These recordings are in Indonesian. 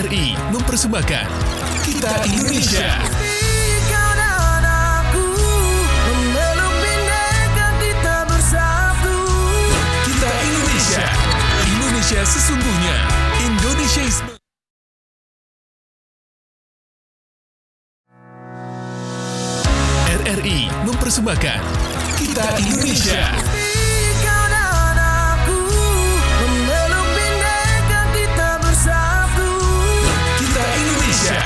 RRI mempersembahkan Kita Indonesia. Kau dan aku memeluk bineka kita bersatu. Kita Indonesia. Indonesia sesungguhnya. Indonesiaisme. RRI mempersembahkan Kita Indonesia. Kau dan aku memeluk bineka kita bersatu. Kita Indonesia.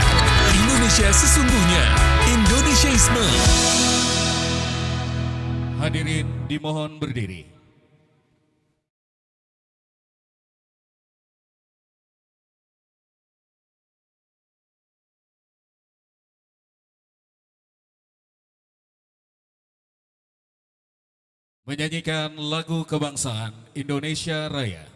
Indonesia sesungguhnya. Indonesiaisme. Hadirin dimohon berdiri. Menyanyikan lagu kebangsaan Indonesia Raya.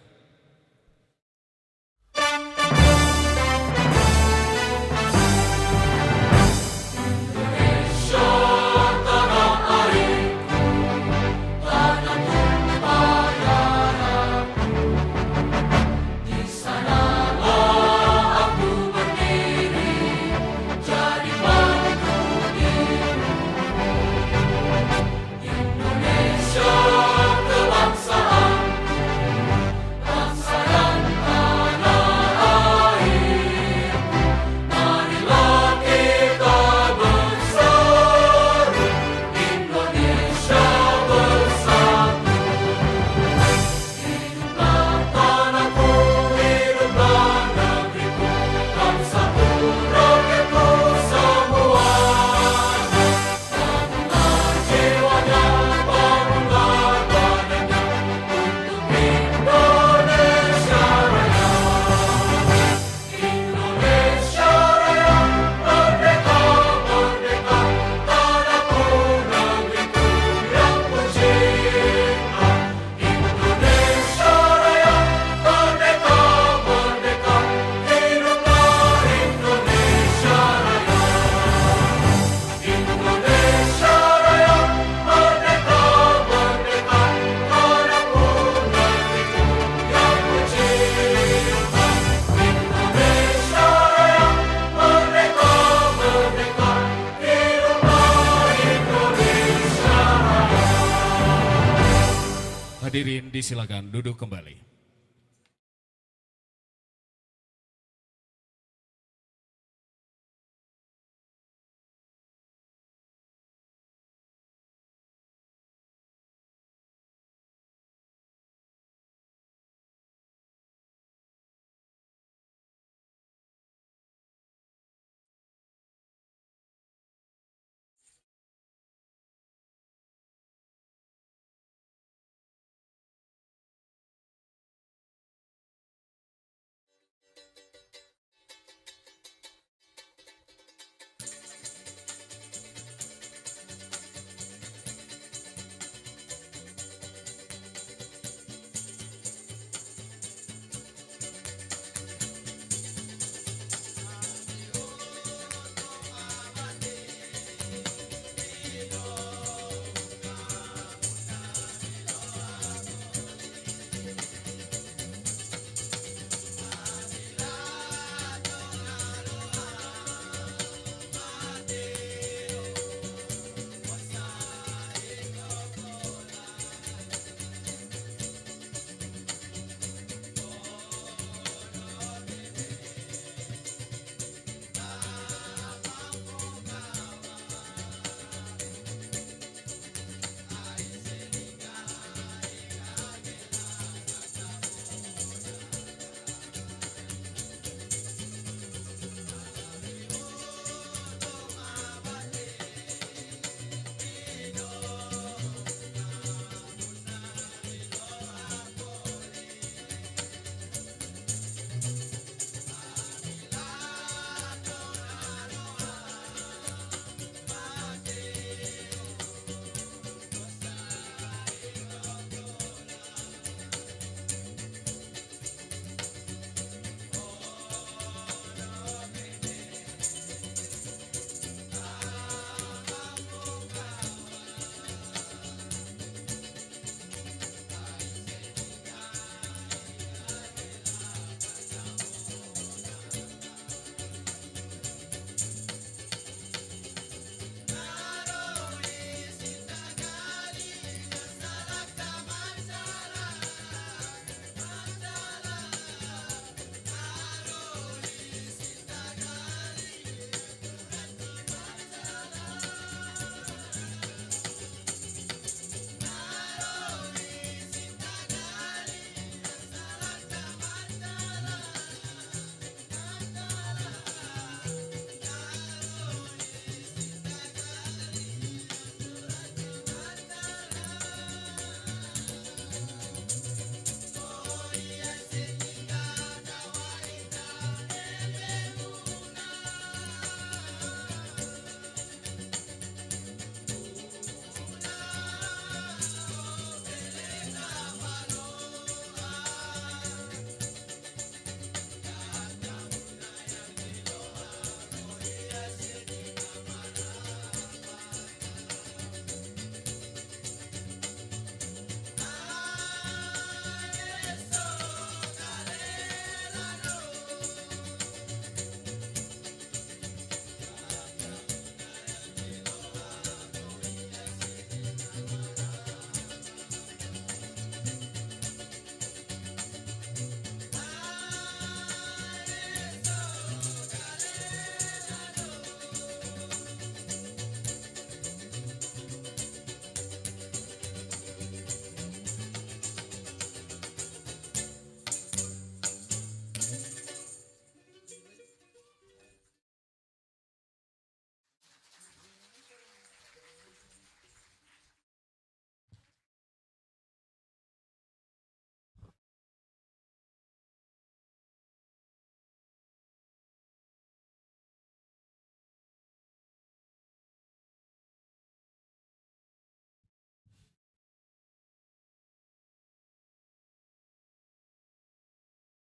Hadirin disilakan duduk kembali.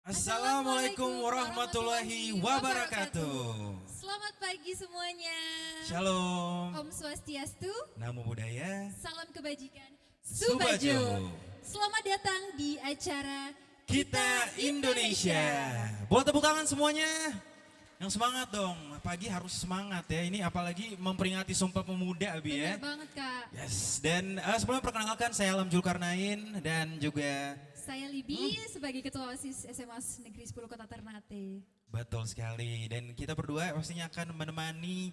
Assalamualaikum warahmatullahi wabarakatuh. Selamat pagi semuanya. Shalom. Om Swastiastu, Namo Buddhaya. salam kebajikan. Subajo. Selamat datang di acara Kita Indonesia. Boleh tepuk tangan semuanya. Yang semangat dong. Pagi harus semangat ya. Ini apalagi memperingati Sumpah Pemuda Abi ya. Bener banget Kak. Yes. Dan sebelumnya perkenalkan saya Alam Zulkarnain dan juga Saya Libi sebagai Ketua OSIS SMA Negeri 10 Kota Ternate. betul sekali. Dan kita berdua pastinya akan menemani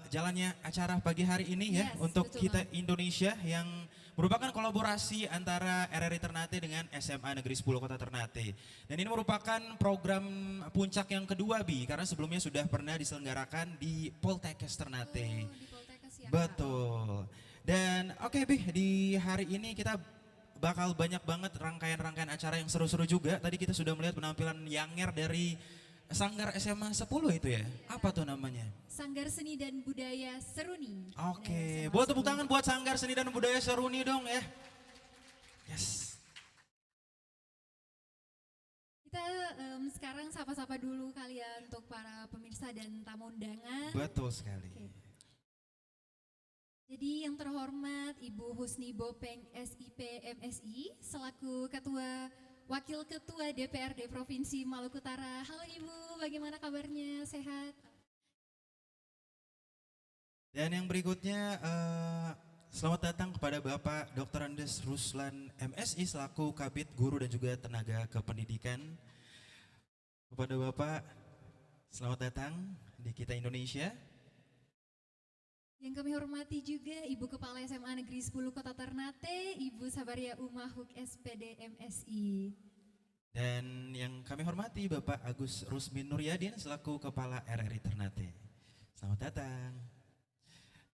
jalannya acara pagi hari ini ya. Yes, Untuk betul Kita Indonesia yang merupakan kolaborasi antara RRI Ternate dengan SMA Negeri 10 Kota Ternate. Dan ini merupakan program puncak yang kedua Bi. Karena sebelumnya sudah pernah diselenggarakan di Poltekkes Ternate. Oh, di Poltekkes ya Kak. Betul. Dan oke Bi, di hari ini kita bakal banyak banget rangkaian-rangkaian acara yang seru-seru juga. Tadi kita sudah melihat penampilan Yanger dari Sanggar SMA 10 itu ya. Apa tuh namanya? Sanggar Seni dan Budaya Seruni. Oke, Dari SMA boleh tepuk 10. tangan buat Sanggar Seni dan Budaya Seruni dong ya. Yes. Kita sekarang sapa-sapa dulu kali ya untuk para pemirsa dan tamu undangan. Betul sekali. Oke. Jadi yang terhormat Ibu Husni Bopeng SIP MSI selaku Wakil Ketua DPRD Provinsi Maluku Utara. Halo Ibu, bagaimana kabarnya? Sehat? Dan yang berikutnya selamat datang kepada Bapak Dr. Andes Ruslan MSI selaku Kabid Guru dan juga Tenaga Kependidikan. Kepada Bapak, selamat datang di Kita Indonesia. Yang kami hormati juga Ibu Kepala SMA Negeri 10 Kota Ternate, Ibu Sabaria Umahuk SPD MSI. Dan yang kami hormati Bapak Agus Rusmin Nuryadin selaku Kepala RRI Ternate. Selamat datang.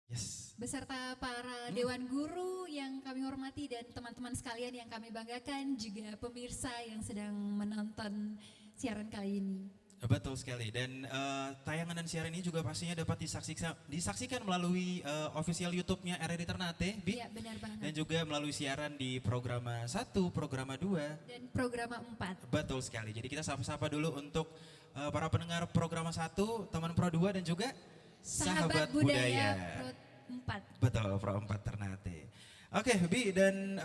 Yes. Beserta para Dewan Guru yang kami hormati dan teman-teman sekalian yang kami banggakan, juga pemirsa yang sedang menonton siaran kali ini. Betul sekali. Dan tayangan dan siaran ini juga pastinya dapat disaksikan melalui official YouTube-nya RRI Ternate, Bi. Iya benar banget. Dan juga melalui siaran di Programa 1, Programa 2. Dan Programa 4. Betul sekali. Jadi kita sapa-sapa dulu untuk para pendengar Programa 1, teman Pro 2 dan juga Sahabat Budaya Pro 4. Betul, Pro 4 Ternate. Oke, Bi, dan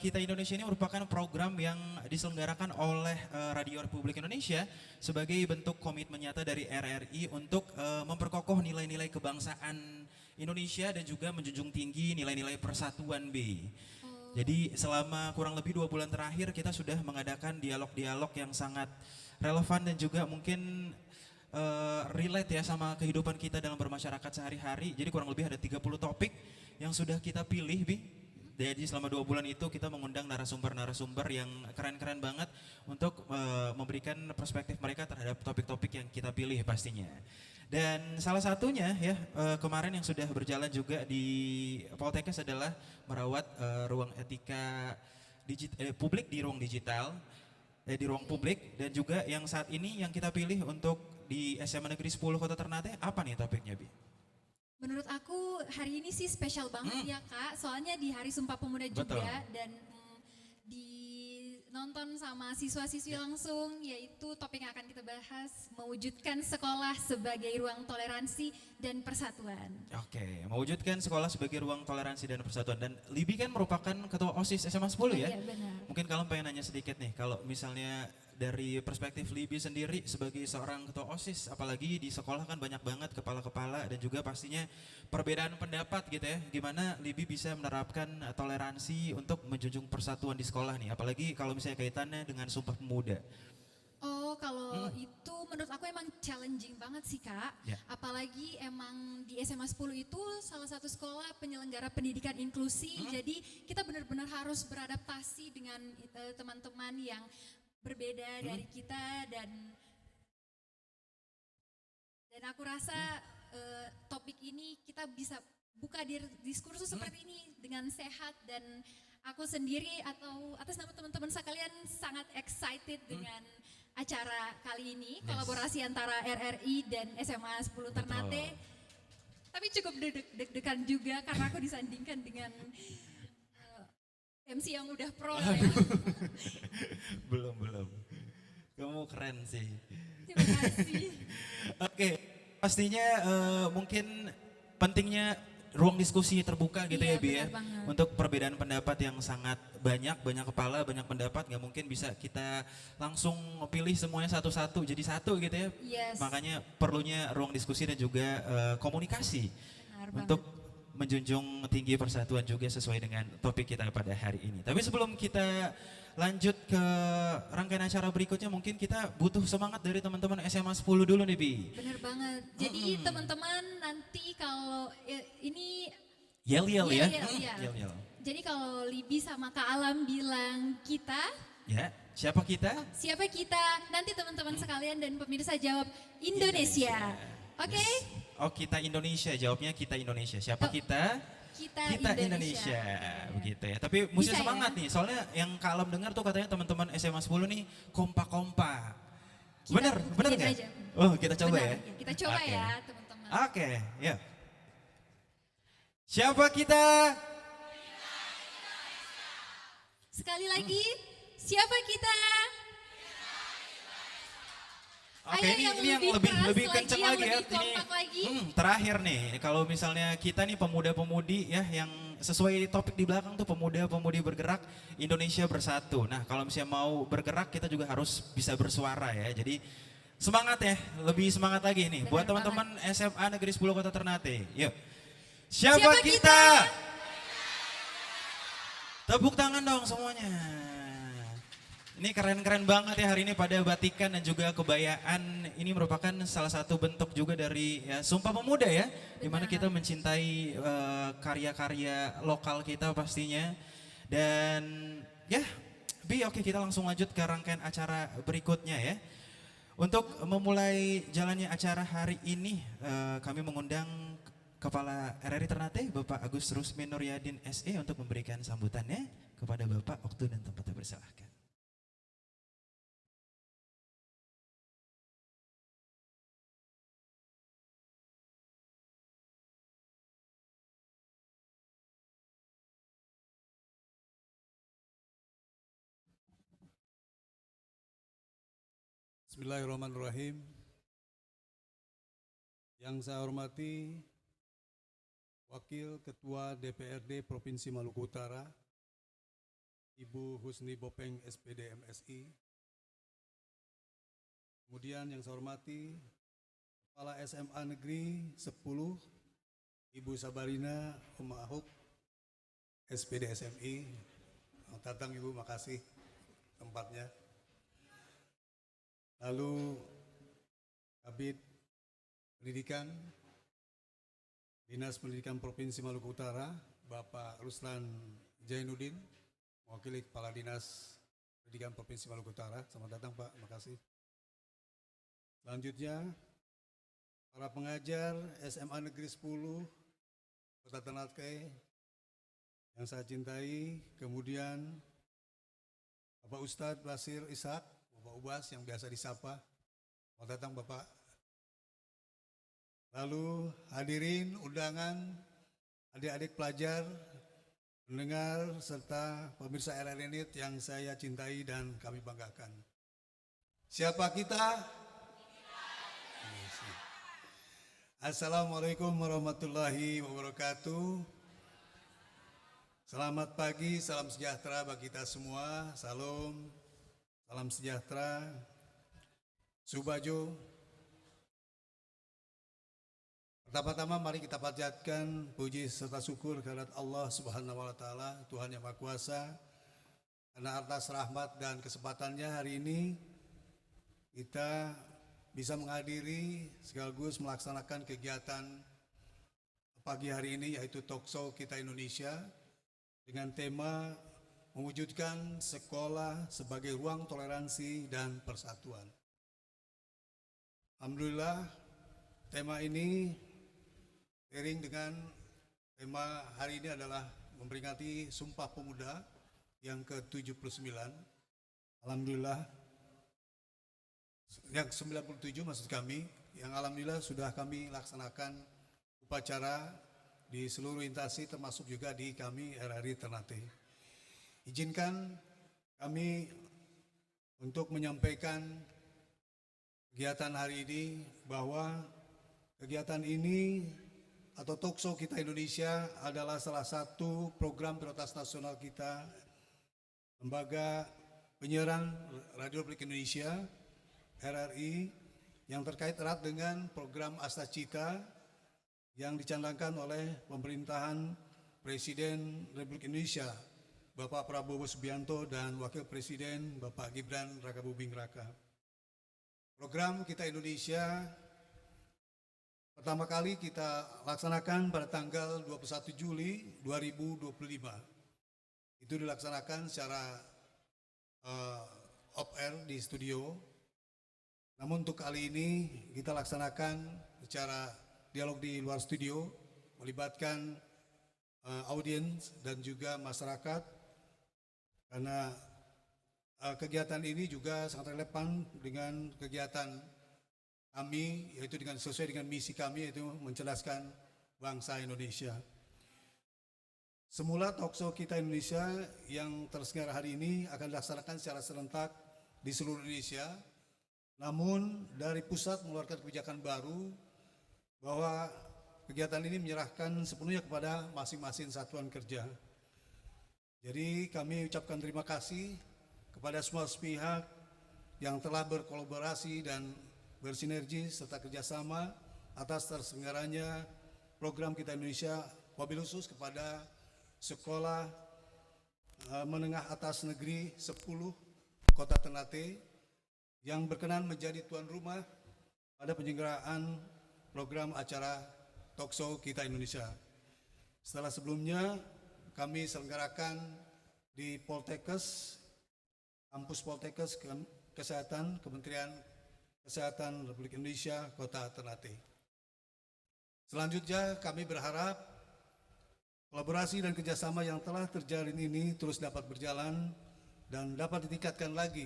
Kita Indonesia ini merupakan program yang diselenggarakan oleh Radio Republik Indonesia sebagai bentuk komitmen nyata dari RRI untuk memperkokoh nilai-nilai kebangsaan Indonesia dan juga menjunjung tinggi nilai-nilai persatuan, Bi. Jadi selama kurang lebih 2 bulan terakhir kita sudah mengadakan dialog-dialog yang sangat relevan dan juga mungkin relate ya sama kehidupan kita dalam bermasyarakat sehari-hari. Jadi kurang lebih ada 30 topik yang sudah kita pilih, Bi. Jadi selama 2 bulan itu kita mengundang narasumber-narasumber yang keren-keren banget untuk memberikan perspektif mereka terhadap topik-topik yang kita pilih pastinya. Dan salah satunya ya kemarin yang sudah berjalan juga di Poltekkes adalah merawat ruang etika publik di ruang digital, di ruang publik, dan juga yang saat ini yang kita pilih untuk di SMA Negeri 10 Kota Ternate apa nih topiknya, Bi? Menurut aku hari ini sih spesial banget ya Kak, soalnya di Hari Sumpah Pemuda juga. Betul. Dan nonton sama siswa-siswi langsung, yaitu topik yang akan kita bahas, mewujudkan sekolah sebagai ruang toleransi dan persatuan. Oke, mewujudkan sekolah sebagai ruang toleransi dan persatuan. Dan Libi kan merupakan ketua OSIS SMA 10 ya? Iya benar. Mungkin kalau pengen nanya sedikit nih, kalau misalnya dari perspektif Libi sendiri sebagai seorang ketua OSIS, apalagi di sekolah kan banyak banget kepala-kepala dan juga pastinya perbedaan pendapat gitu ya. Gimana Libi bisa menerapkan toleransi untuk menjunjung persatuan di sekolah nih, apalagi kalau misalnya kaitannya dengan Sumpah Pemuda. Oh, kalau itu menurut aku emang challenging banget sih Kak. Ya. Apalagi emang di SMA 10 itu salah satu sekolah penyelenggara pendidikan inklusi. Jadi kita benar-benar harus beradaptasi dengan teman-teman yang berbeda dari kita, dan aku rasa topik ini kita bisa buka diskursus seperti ini dengan sehat, dan aku sendiri atau atas nama teman-teman sekalian sangat excited dengan acara kali ini, kolaborasi antara RRI dan SMA 10 Ternate. Tapi cukup deg-degan juga karena aku disandingkan dengan MC yang udah pro ya. Belum. Kamu keren sih. Terima kasih. Oke, pastinya mungkin pentingnya ruang diskusi terbuka gitu Iya, ya Bi ya. benar banget. Untuk perbedaan pendapat yang sangat banyak kepala, banyak pendapat, nggak mungkin bisa kita langsung pilih semuanya satu-satu jadi satu gitu ya. Yes. Makanya perlunya ruang diskusi dan juga komunikasi Benar untuk menjunjung tinggi persatuan juga sesuai dengan topik kita pada hari ini. Tapi sebelum kita lanjut ke rangkaian acara berikutnya, mungkin kita butuh semangat dari teman-teman SMA 10 dulu nih Bi. Bener banget. Jadi teman-teman nanti kalau ini Yel-yel Iya, ya. iya. Yel-yel. jadi kalau Libi sama Kak Alam bilang kita, Ya, siapa kita? siapa kita? Nanti teman-teman sekalian dan pemirsa jawab Indonesia. Oke? Yes. Oh, kita Indonesia, jawabnya kita Indonesia. Siapa Oh, kita? Kita Indonesia. Begitu ya. Tapi mesti Bisa semangat ya? nih, soalnya yang Kak Alam dengar tuh katanya teman-teman SMA 10 nih kompak-kompak. Kita Bener buktiin nggak? aja. Oh, kita coba Benar, ya. Kita coba Oke. ya teman-teman. Oke, ya. Siapa kita? Sekali lagi, siapa kita? Oke, Ayo ini yang yang lebih lebih keras lebih lagi, kenceng yang lagi ya. lebih kompak lagi. Terakhir nih, kalau misalnya kita nih pemuda-pemudi ya yang sesuai topik di belakang tuh pemuda-pemudi bergerak Indonesia bersatu. Nah, kalau misalnya mau bergerak kita juga harus bisa bersuara ya. Jadi semangat ya, lebih semangat lagi nih buat Benar teman-teman SMA Negeri 10 Kota Ternate. Yuk. Siapa Siapa kita? kita? Tepuk tangan dong semuanya. Ini keren-keren banget ya hari ini pada batikan dan juga kebayaan. Ini merupakan salah satu bentuk juga dari ya, Sumpah Pemuda ya. Dimana kita mencintai karya-karya lokal kita pastinya. Dan ya Bi, oke kita langsung lanjut ke rangkaian acara berikutnya ya. Untuk memulai jalannya acara hari ini kami mengundang Kepala RRI Ternate Bapak Agus Rusmin Nuryadin SE untuk memberikan sambutannya kepada Bapak. Waktu dan tempatnya persilahkan. Bismillahirrahmanirrahim. Yang saya hormati Wakil Ketua DPRD Provinsi Maluku Utara, Ibu Husni Bopeng SPD MSI. Kemudian yang saya hormati Kepala SMA Negeri 10, Ibu Sabarina Umahuk SPD SMI. Datang Ibu, makasih tempatnya. Lalu Kabid Pendidikan, Dinas Pendidikan Provinsi Maluku Utara, Bapak Ruslan Jainuddin, mewakili Kepala Dinas Pendidikan Provinsi Maluku Utara. Selamat datang Pak, makasih. Selanjutnya, para pengajar SMA Negeri 10 Kota Ternate yang saya cintai, kemudian Bapak Ustadz Basir Ishak, Bapak Ubas yang biasa disapa. Selamat datang Bapak. Lalu hadirin undangan, adik-adik pelajar, pendengar, serta pemirsa RRI Net yang saya cintai dan kami banggakan. Siapa kita? Assalamualaikum warahmatullahi wabarakatuh. Selamat pagi, salam sejahtera bagi kita semua. Salam sejahtera. Subajo. Pertama-tama mari kita panjatkan puji serta syukur kehadirat Allah Subhanahu wa taala, Tuhan yang Maha Kuasa. Karena atas rahmat dan kesempatannya hari ini kita bisa menghadiri sekaligus melaksanakan kegiatan pagi hari ini yaitu Talkshow Kita Indonesia dengan tema mewujudkan sekolah sebagai ruang toleransi dan persatuan. Alhamdulillah tema ini seiring dengan tema hari ini adalah memperingati Sumpah Pemuda yang ke-79. Alhamdulillah yang 97 maksud kami, yang alhamdulillah sudah kami laksanakan upacara di seluruh instansi termasuk juga di kami RRI Ternate. Izinkan kami untuk menyampaikan kegiatan hari ini bahwa kegiatan ini atau Talkshow Kita Indonesia adalah salah satu program prioritas nasional kita, Lembaga Penyiaran Radio Republik Indonesia RRI, yang terkait erat dengan program Asta Cita yang dicanangkan oleh pemerintahan Presiden Republik Indonesia Bapak Prabowo Subianto dan Wakil Presiden Bapak Gibran Rakabuming Raka. Program Kita Indonesia pertama kali kita laksanakan pada tanggal 21 Juli 2025. Itu dilaksanakan secara off-air di studio. Namun untuk kali ini kita laksanakan secara dialog di luar studio, melibatkan audiens dan juga masyarakat, karena kegiatan ini juga sangat relevan dengan kegiatan kami, yaitu sesuai dengan misi kami, yaitu mencerdaskan bangsa Indonesia. Semula Talkshow Kita Indonesia yang terselenggara hari ini akan dilaksanakan secara serentak di seluruh Indonesia. Namun dari pusat mengeluarkan kebijakan baru bahwa kegiatan ini menyerahkan sepenuhnya kepada masing-masing satuan kerja. Jadi kami ucapkan terima kasih kepada semua pihak yang telah berkolaborasi dan bersinergi serta kerjasama atas terselenggaranya program Kita Indonesia, wabil khusus kepada Sekolah Menengah Atas Negeri 10 Kota Ternate yang berkenan menjadi tuan rumah pada penyelenggaraan program acara Talkshow Kita Indonesia. Setelah sebelumnya kami selenggarakan di Poltekkes, kampus Poltekkes Kesehatan Kementerian Kesehatan Republik Indonesia Kota Ternate. Selanjutnya kami berharap kolaborasi dan kerjasama yang telah terjalin ini terus dapat berjalan dan dapat ditingkatkan lagi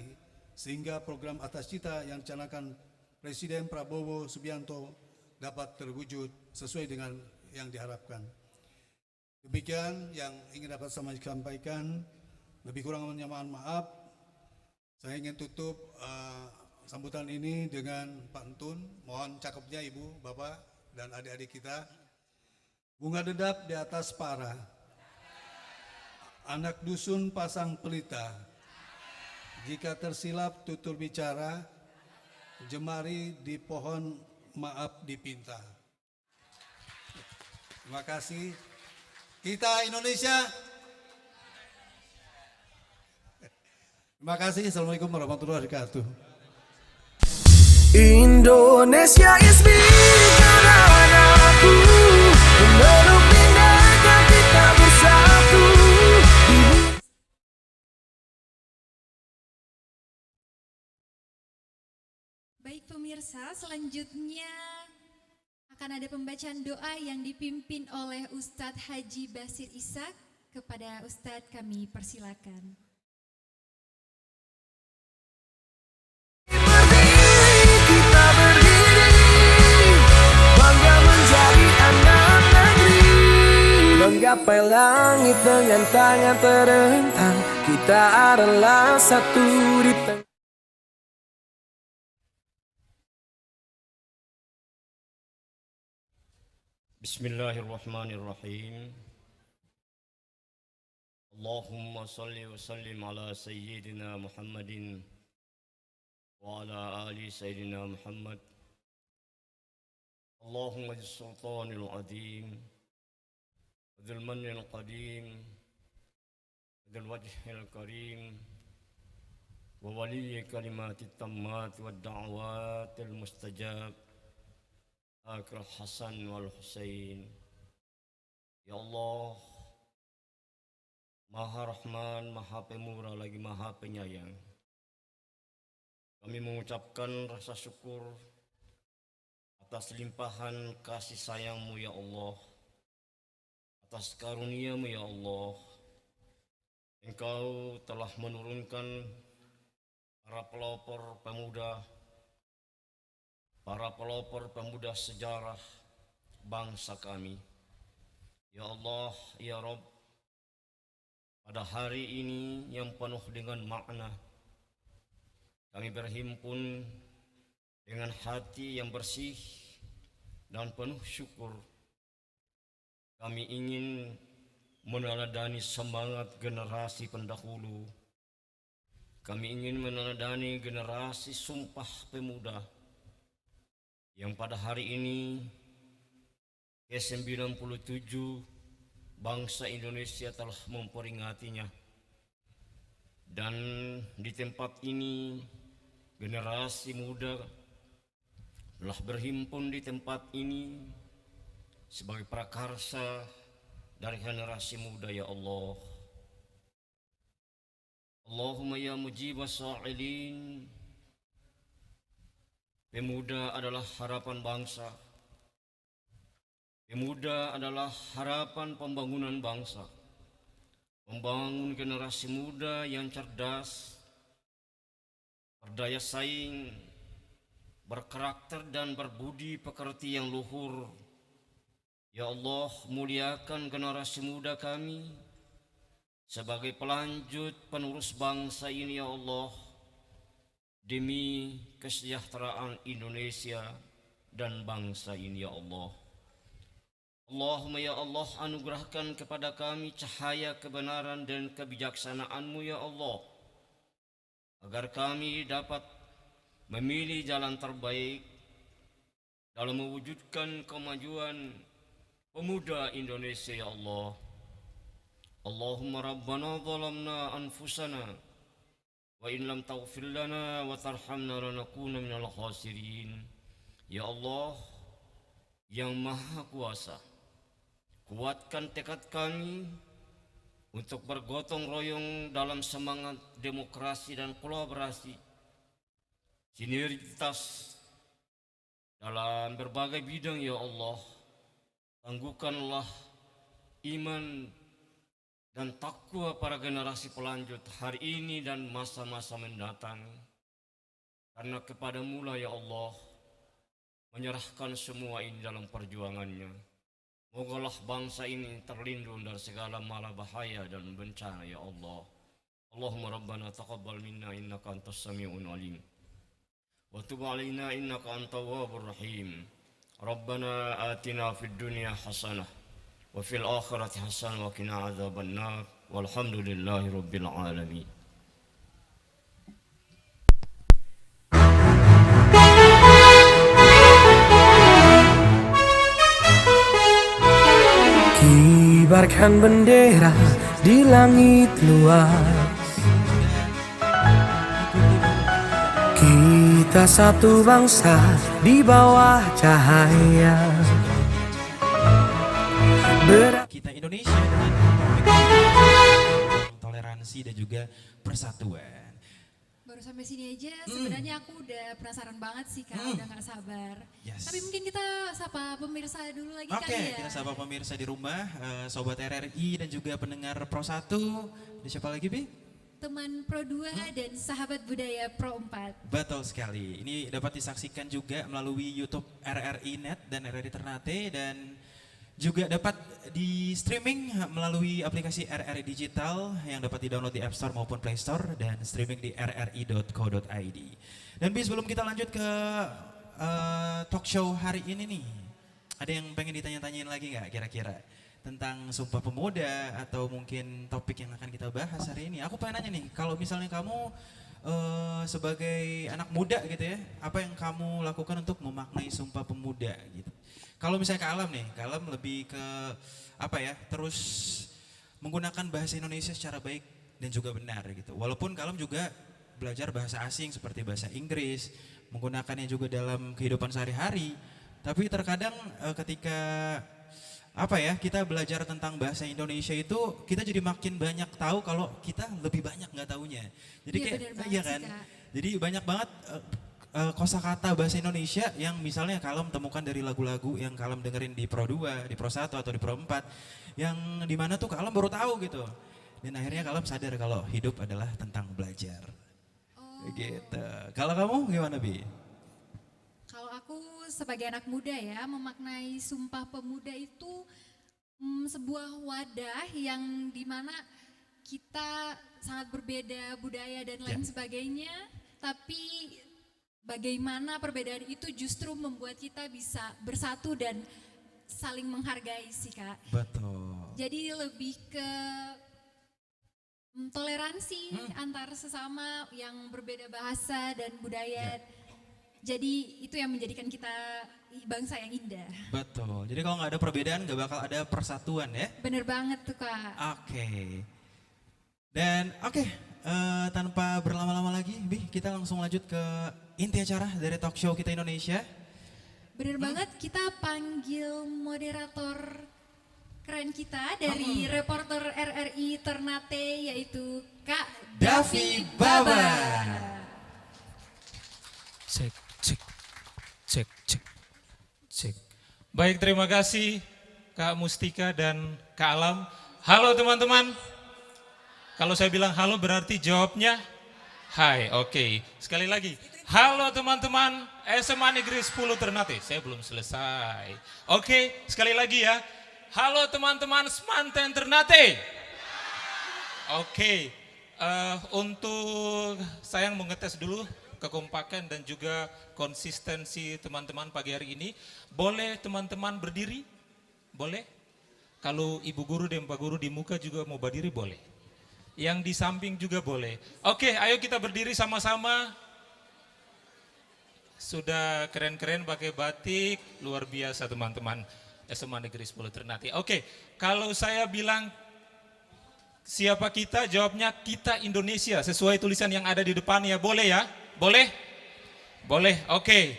sehingga program Atas Cita yang dicanangkan Presiden Prabowo Subianto dapat terwujud sesuai dengan yang diharapkan. Demikian yang ingin dapat saya sampaikan. Lebih kurang mohon maaf. Saya ingin tutup sambutan ini dengan pantun. Mohon cakepnya Ibu, Bapak, dan adik-adik kita. Bunga dedap di atas para, anak dusun pasang pelita. Jika tersilap tutur bicara, jemari di pohon maaf dipinta. Terima kasih. Kita Indonesia. Terima kasih. Assalamualaikum warahmatullahi wabarakatuh. Indonesia is big anakku, memeluk bineka kita bersatu. Baik pemirsa, selanjutnya akan ada pembacaan doa yang dipimpin oleh Ustadz Haji Basir Ishak. Kepada Ustadz kami persilakan. Kita berdiri, bangga menjadi anak negeri, menggapai langit dengan tangan terentang. Kita adalah satu di tengah. Bismillahirrahmanirrahim. Allahumma salli wa sallim ala sayyidina Muhammadin wa ala ali sayyidina Muhammad. Allahumma bis-sultanil azim, dzul manil qadim, dzul wajhil karim, wa waliyyi kalimatit tammat wad da'watil mustajab. Akhir Hasan wal Husain. Ya Allah, Maha Rahman, Maha Pemurah lagi Maha Penyayang. Kami mengucapkan rasa syukur atas limpahan kasih sayang-Mu ya Allah, atas karunia-Mu ya Allah. Engkau telah menurunkan para pelopor pemuda, para pelopor pemuda sejarah bangsa kami. Ya Allah, ya Rabb, pada hari ini yang penuh dengan makna, kami berhimpun dengan hati yang bersih dan penuh syukur. Kami ingin meneladani semangat generasi pendahulu. Kami ingin meneladani generasi Sumpah Pemuda yang pada hari ini ke-97 bangsa Indonesia telah memperingatinya. Dan di tempat ini generasi muda telah berhimpun di tempat ini sebagai prakarsa dari generasi muda, ya Allah. Allahumma ya mujibas sa'ilin. Pemuda adalah harapan bangsa. Pemuda adalah harapan pembangunan bangsa. Membangun generasi muda yang cerdas, berdaya saing, berkarakter dan berbudi pekerti yang luhur. Ya Allah, muliakan generasi muda kami sebagai pelanjut penerus bangsa ini, ya Allah, demi kesejahteraan Indonesia dan bangsa ini, ya Allah. Allahumma ya Allah, anugerahkan kepada kami cahaya kebenaran dan kebijaksanaan-Mu, ya Allah, agar kami dapat memilih jalan terbaik dalam mewujudkan kemajuan pemuda Indonesia, ya Allah. Allahumma rabbana zalamna anfusana wa in lam taghfir lana wa tarhamna lanakuna minal khasirin. Ya Allah yang Maha Kuasa, kuatkan tekad kami untuk bergotong royong dalam semangat demokrasi dan kolaborasi, sinergitas dalam berbagai bidang, ya Allah. Tangguhkanlah iman dan takwa para generasi pelanjut hari ini dan masa-masa mendatang. Karena kepadamu lah, ya Allah, menyerahkan semua ini dalam perjuangannya. Mogalah bangsa ini terlindung dari segala mala bahaya dan bencana, ya Allah. Allahumma rabbana taqabbal minna innaka antas sami'un alim. Wa tub alaina innaka antat tawwabur rahim. Rabbana atina fid dunya hasanah wa fil akhirati hasanah wa qina adzabannar. Walhamdulillahi rabbil alamin. Kibarkan bendera di langit luas, kita satu bangsa di bawah cahaya. Kita Indonesia dengan toleransi dan juga persatuan. Baru sampai sini aja sebenarnya aku udah penasaran banget sih Kak, udah gak sabar. Yes. Tapi mungkin kita sapa pemirsa dulu lagi Oke, kali ya. kita sapa pemirsa di rumah, sobat RRI dan juga pendengar Pro 1. Ada siapa lagi, Bi? Teman Pro 2 dan sahabat budaya Pro 4. Betul sekali. Ini dapat disaksikan juga melalui YouTube RRI Net dan RRI Ternate, dan juga dapat di streaming melalui aplikasi RRI Digital yang dapat di-download di App Store maupun Play Store dan streaming di rri.co.id. Dan Bi, sebelum kita lanjut ke talk show hari ini nih, ada yang pengen ditanya-tanyain lagi nggak kira-kira tentang Sumpah Pemuda atau mungkin topik yang akan kita bahas hari ini? Aku pengen nanya nih, kalau misalnya kamu sebagai anak muda gitu ya, apa yang kamu lakukan untuk memaknai Sumpah Pemuda gitu? Kalau misalnya Kak Alam nih, Kak Alam lebih ke apa ya, terus menggunakan bahasa Indonesia secara baik dan juga benar gitu. Walaupun Kak Alam juga belajar bahasa asing seperti bahasa Inggris, menggunakannya juga dalam kehidupan sehari-hari. Tapi terkadang ketika apa ya, kita belajar tentang bahasa Indonesia itu kita jadi makin banyak tahu kalau kita lebih banyak nggak taunya. Jadi Iya, kayak bener banget iya sih, kan. Kak. Jadi banyak banget kosakata bahasa Indonesia yang misalnya Kalem temukan dari lagu-lagu yang Kalem dengerin di Pro 2, di Pro 1 atau di Pro 4, yang dimana tuh Kalem baru tahu gitu. Dan akhirnya Kalem sadar kalau hidup adalah tentang belajar. Gitu. Kalau kamu gimana, Bi? Kalau aku sebagai anak muda ya, memaknai Sumpah Pemuda itu sebuah wadah yang dimana kita sangat berbeda budaya dan lain sebagainya, tapi bagaimana perbedaan itu justru membuat kita bisa bersatu dan saling menghargai sih Kak. Betul. Jadi lebih ke toleransi antar sesama yang berbeda bahasa dan budaya. Jadi itu yang menjadikan kita bangsa yang indah. Betul. Jadi kalau nggak ada perbedaan nggak bakal ada persatuan ya. Bener banget tuh Kak. Oke. Dan tanpa berlama-lama lagi, Bi, kita langsung lanjut ke inti acara dari talk show kita Indonesia. Bener banget, kita panggil moderator keren kita dari reporter RRI Ternate yaitu Kak Davi Baba. Cek, cek, cek, cek, cek. Baik, terima kasih Kak Mustika dan Kak Alam. Halo teman-teman. Kalau saya bilang halo berarti jawabnya hai. Oke, sekali lagi. Halo teman-teman SMA Negeri 10 Ternate. Saya belum selesai. Oke, sekali lagi ya. Halo teman-teman Semanten Ternate. Oke, untuk saya mau ngetes dulu kekompakan dan juga konsistensi teman-teman pagi hari ini. Boleh teman-teman berdiri? Boleh? Kalau ibu guru dan pak guru di muka juga mau berdiri boleh. Yang di samping juga boleh. Oke, ayo kita berdiri sama-sama. Sudah keren-keren pakai batik, luar biasa teman-teman SMA Negeri 10 Ternate. Oke, kalau saya bilang siapa kita, jawabnya kita Indonesia. Sesuai tulisan yang ada di depan ya, boleh ya? Boleh? Boleh, oke.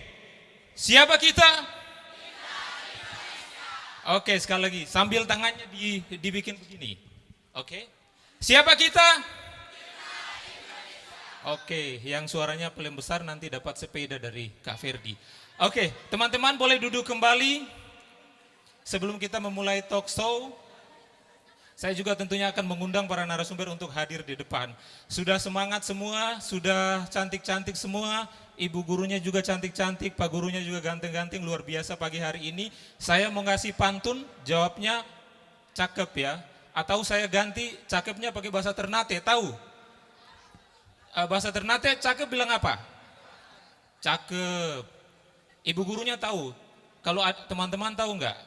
Siapa kita? Oke, sekali lagi, sambil tangannya dibikin begini. Oke. Siapa kita? Oke, yang suaranya paling besar nanti dapat sepeda dari Kak Ferdi. Oke, teman-teman boleh duduk kembali. Sebelum kita memulai talk show, saya juga tentunya akan mengundang para narasumber untuk hadir di depan. Sudah semangat semua, sudah cantik-cantik semua, ibu gurunya juga cantik-cantik, pak gurunya juga ganteng-ganteng, luar biasa pagi hari ini. Saya mau ngasih pantun, jawabnya cakep ya. Atau saya ganti cakepnya pakai bahasa Ternate, tahu? Bahasa Ternate cakep bilang apa? Cakep. Ibu gurunya tahu. Kalau teman-teman tahu nggak?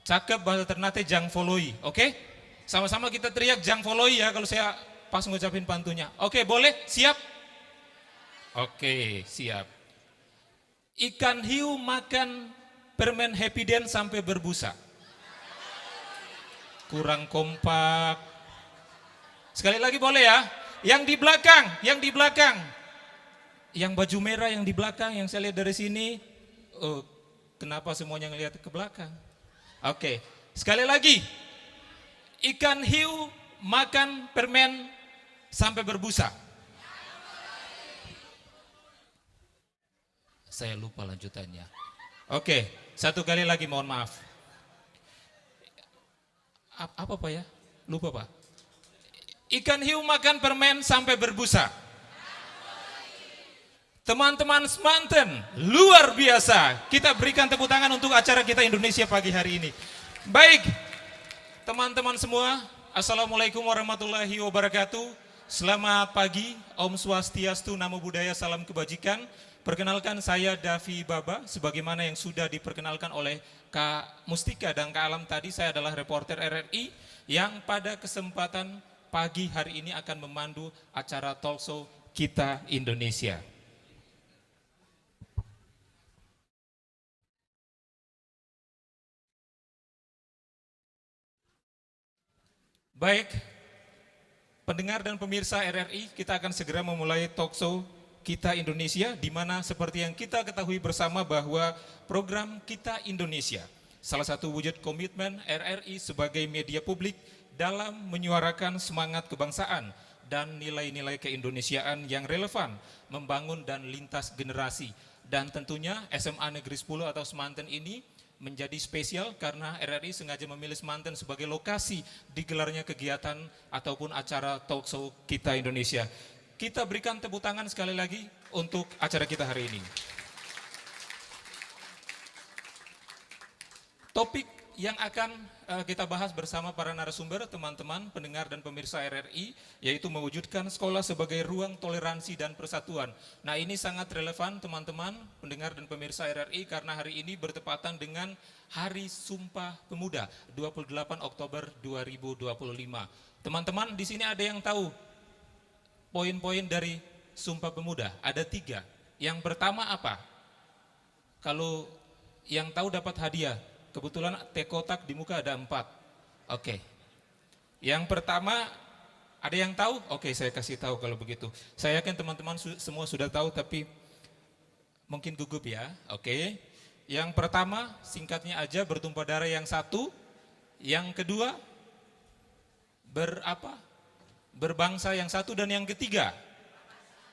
Cakep bahasa Ternate jang foloi, oke? Sama-sama kita teriak jang foloi ya kalau saya pas ngucapin pantunnya. Oke, boleh? Siap? Oke, siap. Ikan hiu makan permen Happy Den sampai berbusa. Kurang kompak. Sekali lagi boleh ya? Yang di belakang, yang di belakang. Yang baju merah yang di belakang, yang saya lihat dari sini. Oh, kenapa semuanya ngelihat ke belakang? Oke, sekali lagi. Ikan hiu makan permen sampai berbusa. Saya lupa lanjutannya. Oke, satu kali lagi mohon maaf. Apa Pak ya? Lupa Pak. Ikan hiu makan permen sampai berbusa. Teman-teman Semanten, luar biasa. Kita berikan tepuk tangan untuk acara kita Indonesia pagi hari ini. Baik, teman-teman semua, Assalamualaikum warahmatullahi wabarakatuh. Selamat pagi, Om Swastiastu, Namo Buddhaya, Salam Kebajikan. Perkenalkan saya Davi Baba, sebagaimana yang sudah diperkenalkan oleh Kak Mustika dan Kak Alam tadi, saya adalah reporter RRI yang pada kesempatan pagi hari ini akan memandu acara talk show Kita Indonesia. Baik, pendengar dan pemirsa RRI, kita akan segera memulai talk show Kita Indonesia, di mana seperti yang kita ketahui bersama bahwa program Kita Indonesia, salah satu wujud komitmen RRI sebagai media publik dalam menyuarakan semangat kebangsaan dan nilai-nilai keindonesiaan yang relevan, membangun dan lintas generasi. Dan tentunya SMA Negeri 10 atau Semanten ini menjadi spesial karena RRI sengaja memilih Semanten sebagai lokasi digelarnya kegiatan ataupun acara talk show Kita Indonesia. Kita berikan tepuk tangan sekali lagi untuk acara kita hari ini. Topik yang akan kita bahas bersama para narasumber, teman-teman, pendengar dan pemirsa RRI, yaitu mewujudkan sekolah sebagai ruang toleransi dan persatuan. Nah, ini sangat relevan teman-teman, pendengar dan pemirsa RRI, karena hari ini bertepatan dengan Hari Sumpah Pemuda, 28 Oktober 2025. Teman-teman, di sini ada yang tahu poin-poin dari Sumpah Pemuda? Ada 3. Yang pertama apa? Kalau yang tahu dapat hadiah. Kebetulan teh kotak di muka ada 4. Oke. Yang pertama, ada yang tahu? Oke, saya kasih tahu kalau begitu. Saya yakin teman-teman semua sudah tahu, tapi mungkin gugup ya. Oke. Yang pertama, singkatnya aja, bertumpah darah yang satu. Yang kedua, berbangsa yang satu. Dan yang ketiga,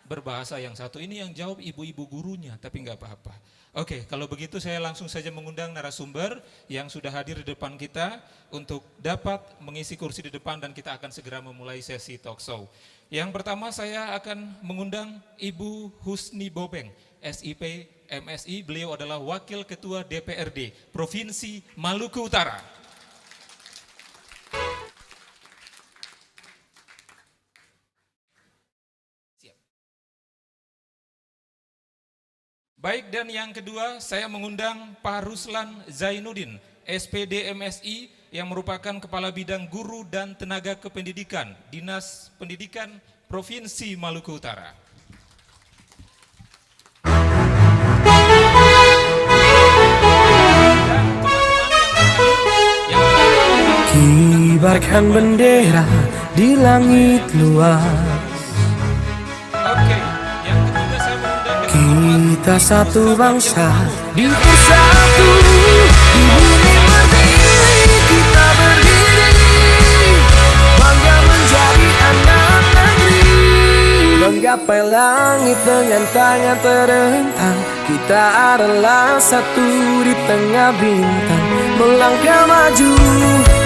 berbahasa yang satu. Ini yang jawab ibu-ibu gurunya, tapi nggak apa-apa. Oke, kalau begitu saya langsung saja mengundang narasumber yang sudah hadir di depan kita untuk dapat mengisi kursi di depan, dan kita akan segera memulai sesi talk show. Yang pertama saya akan mengundang Ibu Husni Bopeng, SIP MSI. Beliau adalah Wakil Ketua DPRD Provinsi Maluku Utara. Baik, dan yang kedua saya mengundang Pak Ruslan Zainuddin, SPD MSI, yang merupakan Kepala Bidang Guru dan Tenaga Kependidikan, Dinas Pendidikan Provinsi Maluku Utara. Kibarkan bendera di langit luas. Oke, yang ketiga saya mengundang Kita satu bangsa di bersatu di bumi berdiri, kita berdiri bangga menjadi anak negeri, menggapai langit dengan tangan terentang. Kita adalah satu di tengah bintang, melangkah maju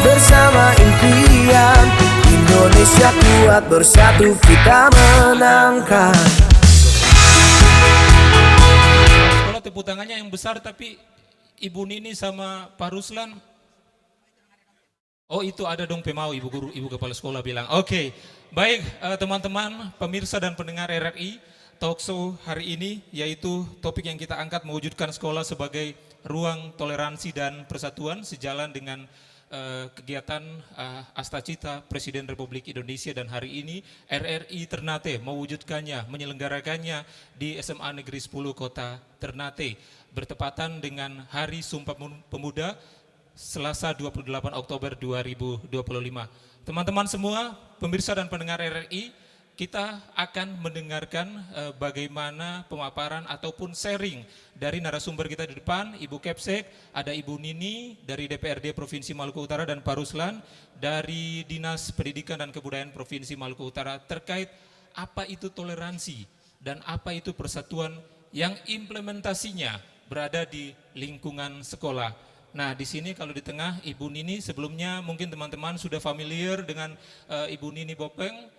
bersama impian. Indonesia kuat, bersatu kita menangkan. tepuk tangannya yang besar, tapi Ibu Nini sama Pak Ruslan, oh itu ada dong pemau, Ibu Guru, Ibu Kepala Sekolah bilang. Oke, baik teman-teman pemirsa dan pendengar RRI, talk show hari ini yaitu topik yang kita angkat, mewujudkan sekolah sebagai ruang toleransi dan persatuan, sejalan dengan kegiatan Astacita Presiden Republik Indonesia, dan hari ini RRI Ternate mewujudkannya, menyelenggarakannya di SMA Negeri 10 Kota Ternate, bertepatan dengan Hari Sumpah Pemuda Selasa 28 Oktober 2025. Teman-teman semua, pemirsa dan pendengar RRI, kita akan mendengarkan bagaimana pemaparan ataupun sharing dari narasumber kita di depan, Ibu Kepsek, ada Ibu Nini dari DPRD Provinsi Maluku Utara, dan Pak Ruslan dari Dinas Pendidikan dan Kebudayaan Provinsi Maluku Utara, terkait apa itu toleransi dan apa itu persatuan yang implementasinya berada di lingkungan sekolah. Nah, di sini kalau di tengah Ibu Nini, sebelumnya mungkin teman-teman sudah familiar dengan Ibu Nini Bopeng,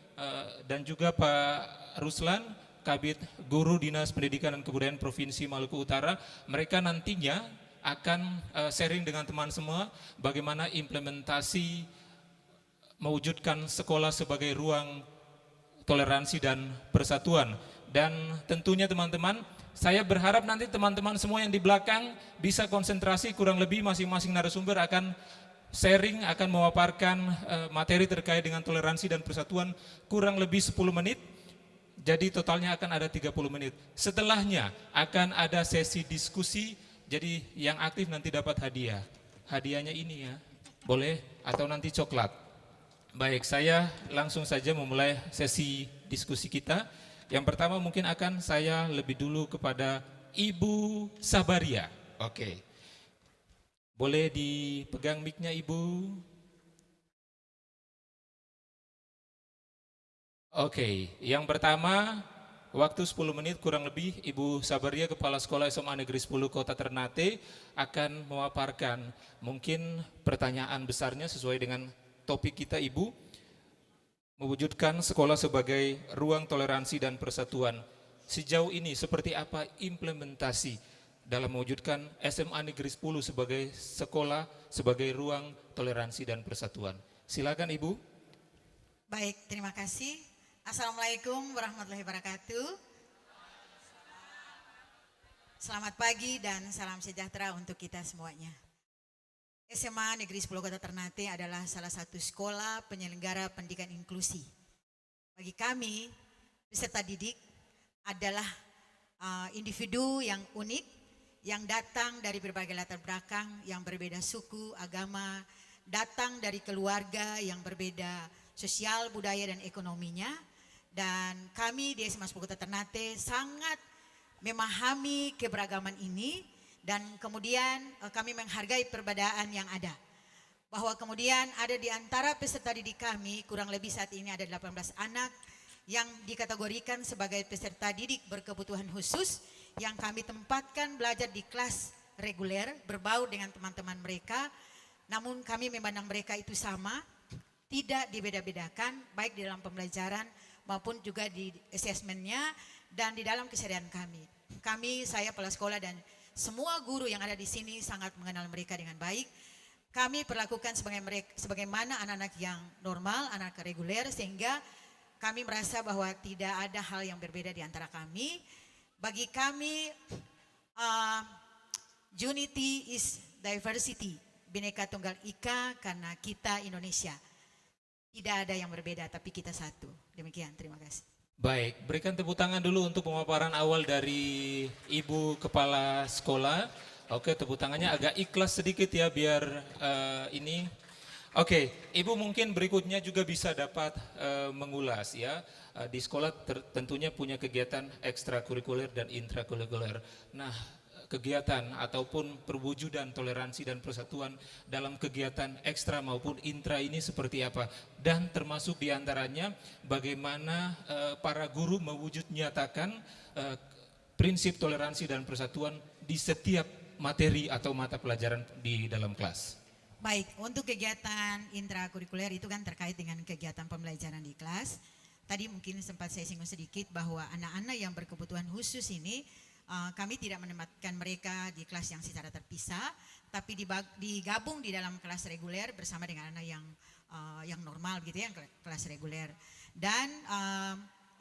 dan juga Pak Ruslan, Kabid Guru Dinas Pendidikan dan Kebudayaan Provinsi Maluku Utara. Mereka nantinya akan sharing dengan teman semua bagaimana implementasi mewujudkan sekolah sebagai ruang toleransi dan persatuan. Dan tentunya teman-teman, saya berharap nanti teman-teman semua yang di belakang bisa konsentrasi, kurang lebih masing-masing narasumber akan sharing, akan memaparkan materi terkait dengan toleransi dan persatuan kurang lebih 10 menit. Jadi totalnya akan ada 30 menit. Setelahnya akan ada sesi diskusi, jadi yang aktif nanti dapat hadiah. Hadiahnya ini ya, boleh, atau nanti coklat. Baik, saya langsung saja memulai sesi diskusi kita. Yang pertama mungkin akan saya lebih dulu kepada Ibu Sabaria. Oke. Boleh dipegang mic-nya Ibu? Oke, yang pertama waktu 10 menit kurang lebih Ibu Sabaria, Kepala Sekolah SMA Negeri 10 Kota Ternate, akan memaparkan mungkin pertanyaan besarnya sesuai dengan topik kita Ibu, mewujudkan sekolah sebagai ruang toleransi dan persatuan. Sejauh ini seperti apa implementasi dalam mewujudkan SMA Negeri 10 sebagai sekolah, sebagai ruang toleransi dan persatuan. Silakan Ibu. Baik, terima kasih. Assalamualaikum warahmatullahi wabarakatuh. Selamat pagi dan salam sejahtera untuk kita semuanya. SMA Negeri 10 Kota Ternate adalah salah satu sekolah penyelenggara pendidikan inklusi. Bagi kami, peserta didik adalah individu yang unik, yang datang dari berbagai latar belakang, yang berbeda suku, agama, datang dari keluarga yang berbeda sosial, budaya, dan ekonominya. Dan kami di SMA 10 Kota Ternate sangat memahami keberagaman ini, dan kemudian kami menghargai perbedaan yang ada. Bahwa kemudian ada di antara peserta didik kami, kurang lebih saat ini ada 18 anak yang dikategorikan sebagai peserta didik berkebutuhan khusus yang kami tempatkan belajar di kelas reguler berbaur dengan teman-teman mereka. Namun kami memandang mereka itu sama, tidak dibeda-bedakan baik di dalam pembelajaran maupun juga di asesmennya dan di dalam keseharian kami. Kami, saya, kepala sekolah dan semua guru yang ada di sini sangat mengenal mereka dengan baik. Kami perlakukan sebagaimana anak-anak yang normal, anak reguler, sehingga kami merasa bahwa tidak ada hal yang berbeda di antara kami. Bagi kami, unity is diversity, Bhinneka Tunggal Ika, karena kita Indonesia. Tidak ada yang berbeda, tapi kita satu. Demikian, terima kasih. Baik, berikan tepuk tangan dulu untuk pemaparan awal dari Ibu Kepala Sekolah. Oke, tepuk tangannya agak ikhlas sedikit ya biar ini. Oke, Ibu mungkin berikutnya juga bisa dapat mengulas ya. Di sekolah tentunya punya kegiatan ekstrakurikuler dan intrakurikuler. Nah, kegiatan ataupun perwujudan toleransi dan persatuan dalam kegiatan ekstra maupun intra ini seperti apa? Dan termasuk diantaranya bagaimana para guru mewujud nyatakan prinsip toleransi dan persatuan di setiap materi atau mata pelajaran di dalam kelas. Baik, untuk kegiatan intrakurikuler itu kan terkait dengan kegiatan pembelajaran di kelas. Tadi mungkin sempat saya singgung sedikit bahwa anak-anak yang berkebutuhan khusus ini kami tidak menempatkan mereka di kelas yang secara terpisah, tapi digabung di dalam kelas reguler bersama dengan anak yang normal gitu ya, yang kelas reguler. Dan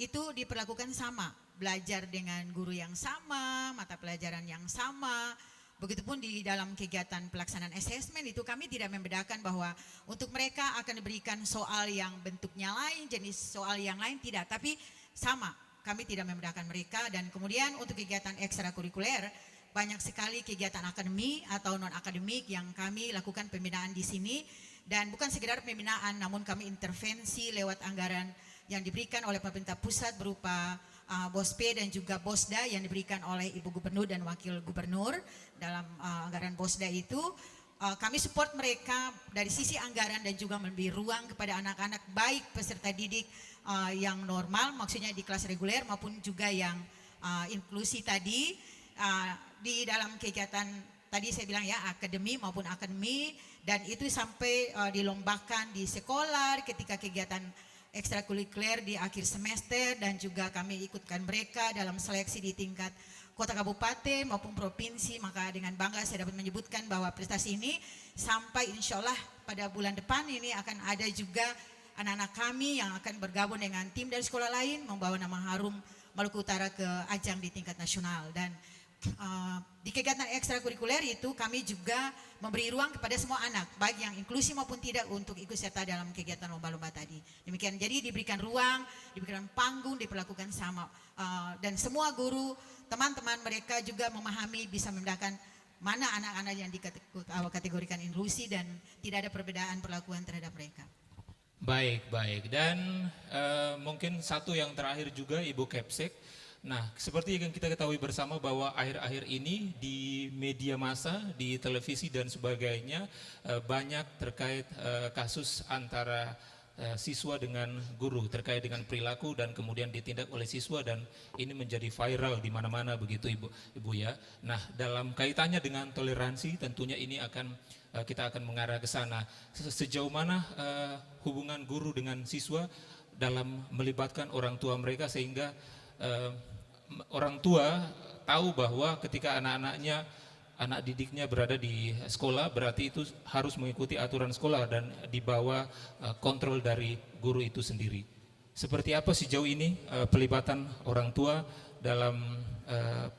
itu diperlakukan sama, belajar dengan guru yang sama, mata pelajaran yang sama. Begitupun di dalam kegiatan pelaksanaan asesmen itu kami tidak membedakan bahwa untuk mereka akan diberikan soal yang bentuknya lain, jenis soal yang lain tidak, tapi sama. Kami tidak membedakan mereka. Dan kemudian untuk kegiatan ekstrakurikuler banyak sekali kegiatan akademik atau non akademik yang kami lakukan pembinaan di sini, dan bukan sekedar pembinaan namun kami intervensi lewat anggaran yang diberikan oleh pemerintah pusat berupa BOSP dan juga BOSDA yang diberikan oleh Ibu Gubernur dan Wakil Gubernur. Dalam anggaran BOSDA itu kami support mereka dari sisi anggaran dan juga memberi ruang kepada anak-anak baik peserta didik yang normal, maksudnya di kelas reguler maupun juga yang inklusi tadi di dalam kegiatan tadi saya bilang ya akademi maupun akademi, dan itu sampai dilombakan di sekolah ketika kegiatan ekstrakurikuler di akhir semester, dan juga kami ikutkan mereka dalam seleksi di tingkat kota kabupaten maupun provinsi. Maka dengan bangga saya dapat menyebutkan bahwa prestasi ini sampai insya Allah pada bulan depan ini akan ada juga anak-anak kami yang akan bergabung dengan tim dari sekolah lain membawa nama harum Maluku Utara ke ajang di tingkat nasional. Dan di kegiatan ekstrakurikuler itu kami juga memberi ruang kepada semua anak, baik yang inklusi maupun tidak, untuk ikut serta dalam kegiatan lomba-lomba tadi. Demikian, jadi diberikan ruang, diberikan panggung, diperlakukan sama, dan semua guru, teman-teman mereka juga memahami, bisa membedakan mana anak-anak yang dikategorikan inklusi dan tidak ada perbedaan perlakuan terhadap mereka. Baik. Dan mungkin satu yang terakhir juga Ibu Kepsek. Nah, seperti yang kita ketahui bersama bahwa akhir-akhir ini di media massa, di televisi dan sebagainya banyak terkait kasus antara siswa dengan guru terkait dengan perilaku dan kemudian ditindak oleh siswa, dan ini menjadi viral di mana-mana begitu Ibu ya. Nah, dalam kaitannya dengan toleransi tentunya ini kita akan mengarah ke sana. Sejauh mana hubungan guru dengan siswa dalam melibatkan orang tua mereka sehingga orang tua tahu bahwa ketika anak didiknya berada di sekolah, berarti itu harus mengikuti aturan sekolah dan di bawah kontrol dari guru itu sendiri. Seperti apa sejauh ini pelibatan orang tua dalam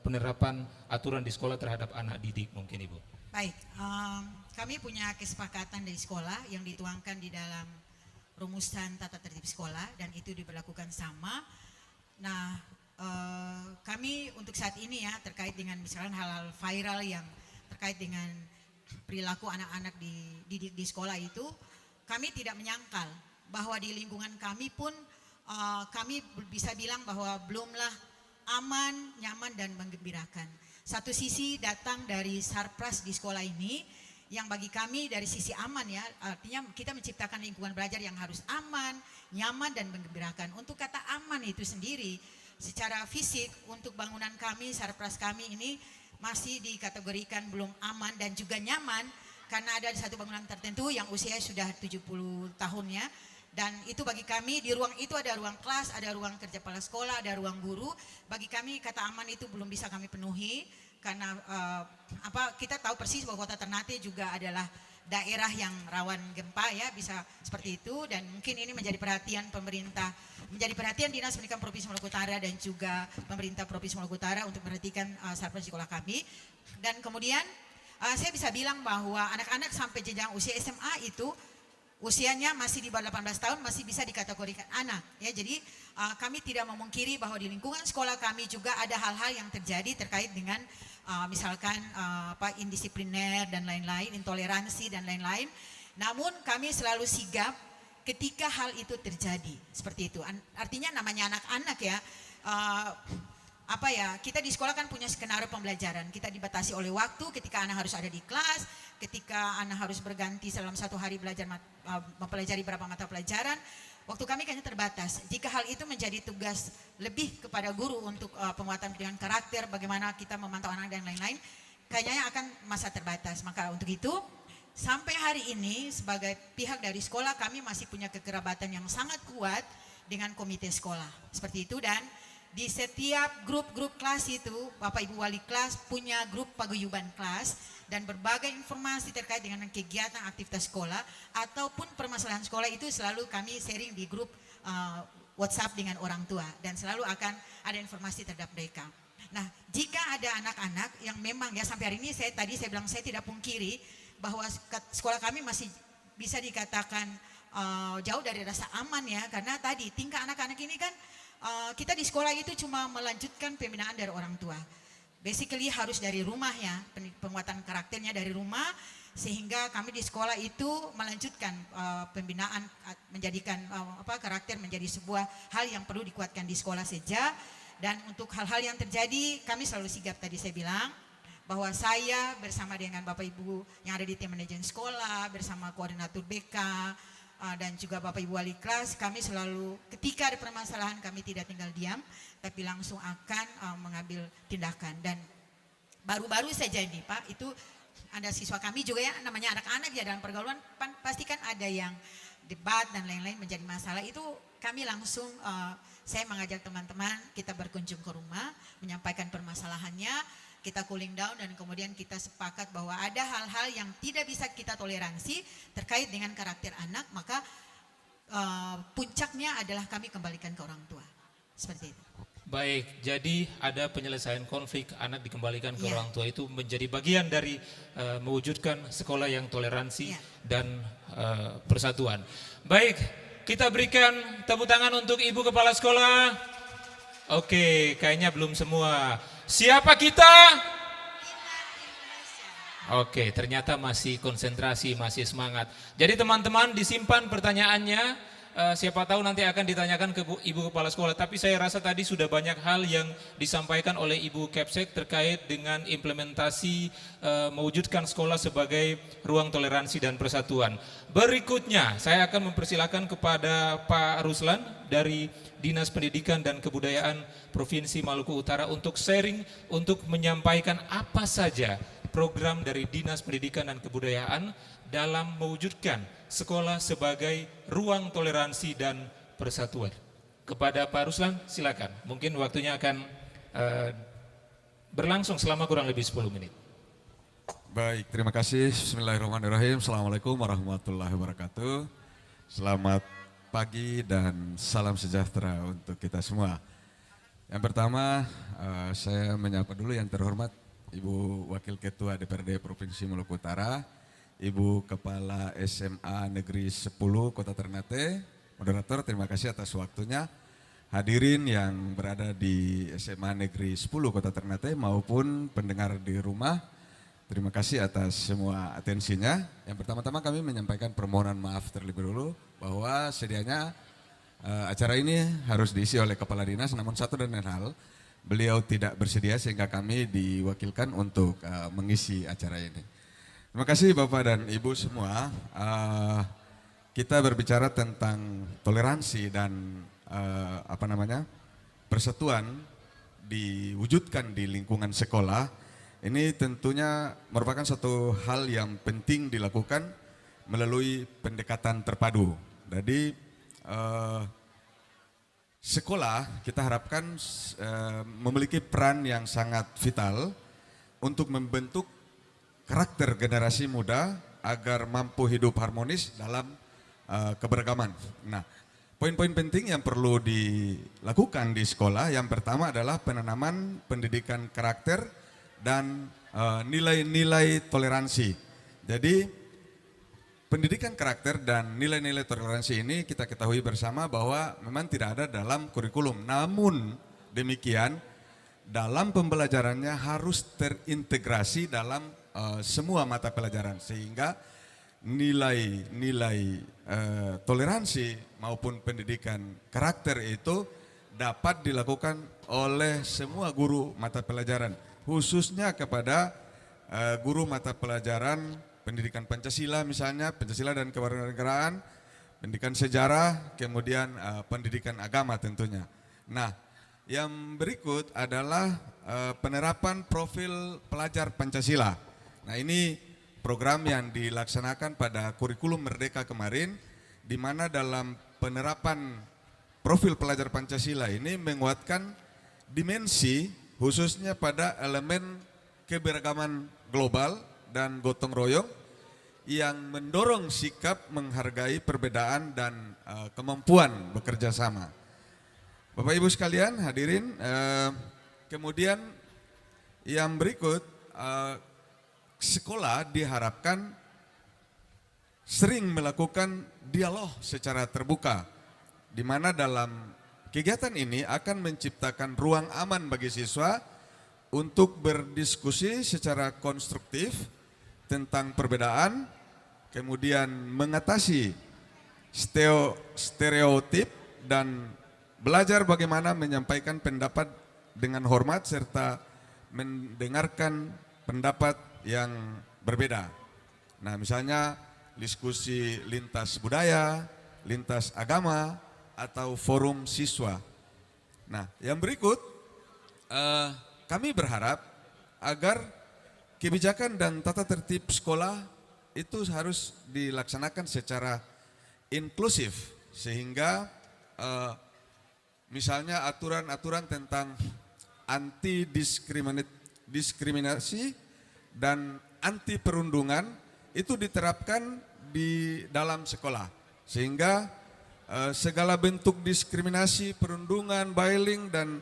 penerapan aturan di sekolah terhadap anak didik mungkin Ibu? Baik, kami punya kesepakatan dari sekolah yang dituangkan di dalam rumusan tata tertib sekolah dan itu diberlakukan sama. Nah, kami untuk saat ini ya terkait dengan misalkan hal-hal viral yang terkait dengan perilaku anak-anak didik di sekolah itu, kami tidak menyangkal bahwa di lingkungan kami pun kami bisa bilang bahwa belumlah aman, nyaman dan menggembirakan. Satu sisi datang dari Sarpras di sekolah ini yang bagi kami dari sisi aman ya, artinya kita menciptakan lingkungan belajar yang harus aman, nyaman dan menggembirakan. Untuk kata aman itu sendiri secara fisik untuk bangunan kami, Sarpras kami ini masih dikategorikan belum aman dan juga nyaman karena ada satu bangunan tertentu yang usianya sudah 70 tahunnya. Dan itu bagi kami di ruang itu ada ruang kelas, ada ruang kerja kepala sekolah, ada ruang guru. Bagi kami kata aman itu belum bisa kami penuhi karena kita tahu persis bahwa Kota Ternate juga adalah daerah yang rawan gempa ya, bisa seperti itu dan mungkin ini menjadi perhatian pemerintah, menjadi perhatian Dinas Pendidikan Provinsi Maluku Utara dan juga pemerintah Provinsi Maluku Utara untuk memperhatikan Sarpras sekolah kami. Dan kemudian saya bisa bilang bahwa anak-anak sampai jenjang usia SMA itu usianya masih di bawah 18 tahun masih bisa dikategorikan anak ya. Jadi kami tidak memungkiri bahwa di lingkungan sekolah kami juga ada hal-hal yang terjadi terkait dengan misalkan indisipliner dan lain-lain, intoleransi dan lain-lain. Namun kami selalu sigap ketika hal itu terjadi seperti itu. Artinya namanya anak-anak ya. Kita di sekolah kan punya skenario pembelajaran. Kita dibatasi oleh waktu ketika anak harus ada di kelas, ketika anak harus berganti dalam satu hari belajar mempelajari berapa mata pelajaran. Waktu kami kayaknya terbatas. Jika hal itu menjadi tugas lebih kepada guru untuk penguatan pendidikan karakter, bagaimana kita memantau anak dan lain-lain, kayaknya akan masa terbatas. Maka untuk itu sampai hari ini sebagai pihak dari sekolah kami masih punya kekerabatan yang sangat kuat dengan komite sekolah. Seperti itu dan di setiap grup-grup kelas itu, Bapak Ibu Wali kelas punya grup paguyuban kelas dan berbagai informasi terkait dengan kegiatan aktivitas sekolah ataupun permasalahan sekolah itu selalu kami sharing di grup WhatsApp dengan orang tua dan selalu akan ada informasi terhadap mereka. Nah, jika ada anak-anak yang memang ya sampai hari ini saya bilang saya tidak pungkiri bahwa sekolah kami masih bisa dikatakan jauh dari rasa aman ya karena tadi tingkah anak-anak ini kan kita di sekolah itu cuma melanjutkan pembinaan dari orang tua. Basically harus dari rumah ya, penguatan karakternya dari rumah sehingga kami di sekolah itu melanjutkan pembinaan menjadikan karakter menjadi sebuah hal yang perlu dikuatkan di sekolah saja. Dan untuk hal-hal yang terjadi kami selalu sigap tadi saya bilang bahwa saya bersama dengan Bapak Ibu yang ada di tim manajemen sekolah bersama koordinator BK dan juga Bapak Ibu Wali kelas, kami selalu ketika ada permasalahan kami tidak tinggal diam, tapi langsung akan mengambil tindakan. Dan baru-baru saja ini Pak, itu ada siswa kami juga ya, namanya anak-anak ya dalam pergaulan, pasti kan ada yang debat dan lain-lain menjadi masalah. Itu kami langsung, saya mengajak teman-teman kita berkunjung ke rumah, menyampaikan permasalahannya, kita cooling down dan kemudian kita sepakat bahwa ada hal-hal yang tidak bisa kita toleransi terkait dengan karakter anak, maka puncaknya adalah kami kembalikan ke orang tua. Seperti itu. Baik, jadi ada penyelesaian konflik anak dikembalikan ke orang tua itu menjadi bagian dari mewujudkan sekolah yang toleransi dan persatuan. Baik, kita berikan tepuk tangan untuk Ibu Kepala Sekolah. Oke, kayaknya belum semua. Siapa kita? Oke, ternyata masih konsentrasi, masih semangat. Jadi teman-teman disimpan pertanyaannya. Siapa tahu nanti akan ditanyakan ke Ibu Kepala Sekolah. Tapi saya rasa tadi sudah banyak hal yang disampaikan oleh Ibu Kepsek terkait dengan implementasi mewujudkan sekolah sebagai ruang toleransi dan persatuan. Berikutnya saya akan mempersilakan kepada Pak Ruslan dari Dinas Pendidikan dan Kebudayaan Provinsi Maluku Utara untuk sharing, untuk menyampaikan apa saja program dari Dinas Pendidikan dan Kebudayaan dalam mewujudkan sekolah sebagai ruang toleransi dan persatuan. Kepada Pak Ruslan silakan, mungkin waktunya akan berlangsung selama kurang lebih 10 menit. Baik, terima kasih. Bismillahirrahmanirrahim. Assalamualaikum warahmatullahi wabarakatuh. Selamat pagi dan salam sejahtera untuk kita semua. Yang pertama, saya menyapa dulu yang terhormat Ibu Wakil Ketua DPRD Provinsi Maluku Utara, Ibu Kepala SMA Negeri 10 Kota Ternate. Moderator, terima kasih atas waktunya. Hadirin yang berada di SMA Negeri 10 Kota Ternate maupun pendengar di rumah, terima kasih atas semua atensinya. Yang pertama-tama kami menyampaikan permohonan maaf terlebih dahulu bahwa sedianya acara ini harus diisi oleh Kepala Dinas, namun satu dan lain hal, beliau tidak bersedia sehingga kami diwakilkan untuk mengisi acara ini. Terima kasih Bapak dan Ibu semua. Kita berbicara tentang toleransi dan persatuan diwujudkan di lingkungan sekolah. Ini tentunya merupakan satu hal yang penting dilakukan melalui pendekatan terpadu. Jadi sekolah kita harapkan memiliki peran yang sangat vital untuk membentuk karakter generasi muda agar mampu hidup harmonis dalam keberagaman. Nah, poin-poin penting yang perlu dilakukan di sekolah yang pertama adalah penanaman pendidikan karakter dan nilai-nilai toleransi. Jadi pendidikan karakter dan nilai-nilai toleransi ini kita ketahui bersama bahwa memang tidak ada dalam kurikulum. Namun demikian dalam pembelajarannya harus terintegrasi dalam semua mata pelajaran sehingga nilai-nilai toleransi maupun pendidikan karakter itu dapat dilakukan oleh semua guru mata pelajaran, khususnya kepada guru mata pelajaran pendidikan Pancasila misalnya, Pancasila dan kewarganegaraan, pendidikan sejarah, kemudian pendidikan agama tentunya. Nah, yang berikut adalah penerapan profil pelajar Pancasila. Nah, ini program yang dilaksanakan pada kurikulum Merdeka kemarin, di mana dalam penerapan profil pelajar Pancasila ini menguatkan dimensi khususnya pada elemen keberagaman global dan gotong royong yang mendorong sikap menghargai perbedaan dan kemampuan bekerja sama. Bapak Ibu sekalian hadirin, kemudian yang berikut, sekolah diharapkan sering melakukan dialog secara terbuka, di mana dalam kegiatan ini akan menciptakan ruang aman bagi siswa untuk berdiskusi secara konstruktif tentang perbedaan, kemudian mengatasi stereotip dan belajar bagaimana menyampaikan pendapat dengan hormat serta mendengarkan pendapat yang berbeda. Nah, misalnya diskusi lintas budaya, lintas agama, atau forum siswa. Nah, yang berikut kami berharap agar kebijakan dan tata tertib sekolah itu harus dilaksanakan secara inklusif sehingga misalnya aturan-aturan tentang anti diskriminasi dan anti perundungan itu diterapkan di dalam sekolah sehingga segala bentuk diskriminasi, perundungan, bullying dan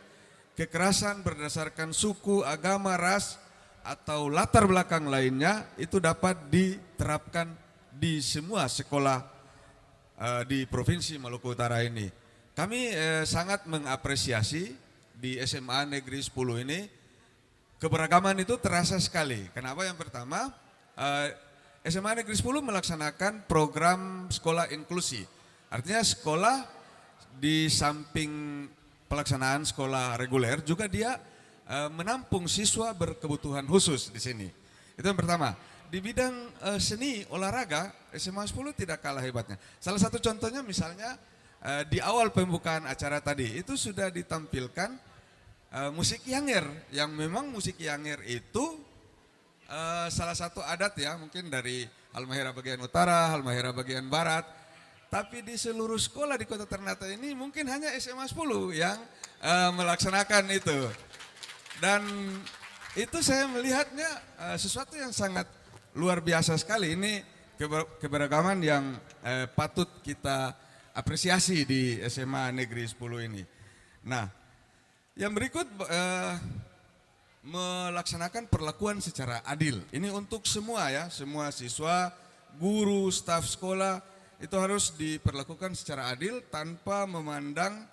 kekerasan berdasarkan suku, agama, ras atau latar belakang lainnya itu dapat diterapkan di semua sekolah di Provinsi Maluku Utara ini. Kami sangat mengapresiasi di SMA Negeri 10 ini keberagaman itu terasa sekali. Kenapa? Yang pertama, SMA Negeri 10 melaksanakan program sekolah inklusi. Artinya sekolah di samping pelaksanaan sekolah reguler juga dia menampung siswa berkebutuhan khusus di sini. Itu yang pertama. Di bidang seni olahraga SMA 10 tidak kalah hebatnya. Salah satu contohnya misalnya di awal pembukaan acara tadi itu sudah ditampilkan musik Yangir, yang memang musik Yangir itu salah satu adat ya, mungkin dari Halmahera bagian utara, Halmahera bagian barat. Tapi di seluruh sekolah di Kota Ternate ini mungkin hanya SMA 10 yang melaksanakan itu. Dan itu saya melihatnya sesuatu yang sangat luar biasa sekali. Ini keberagaman yang patut kita apresiasi di SMA Negeri 10 ini. Nah, yang berikut melaksanakan perlakuan secara adil. Ini untuk semua ya, semua siswa, guru, staf sekolah itu harus diperlakukan secara adil tanpa memandang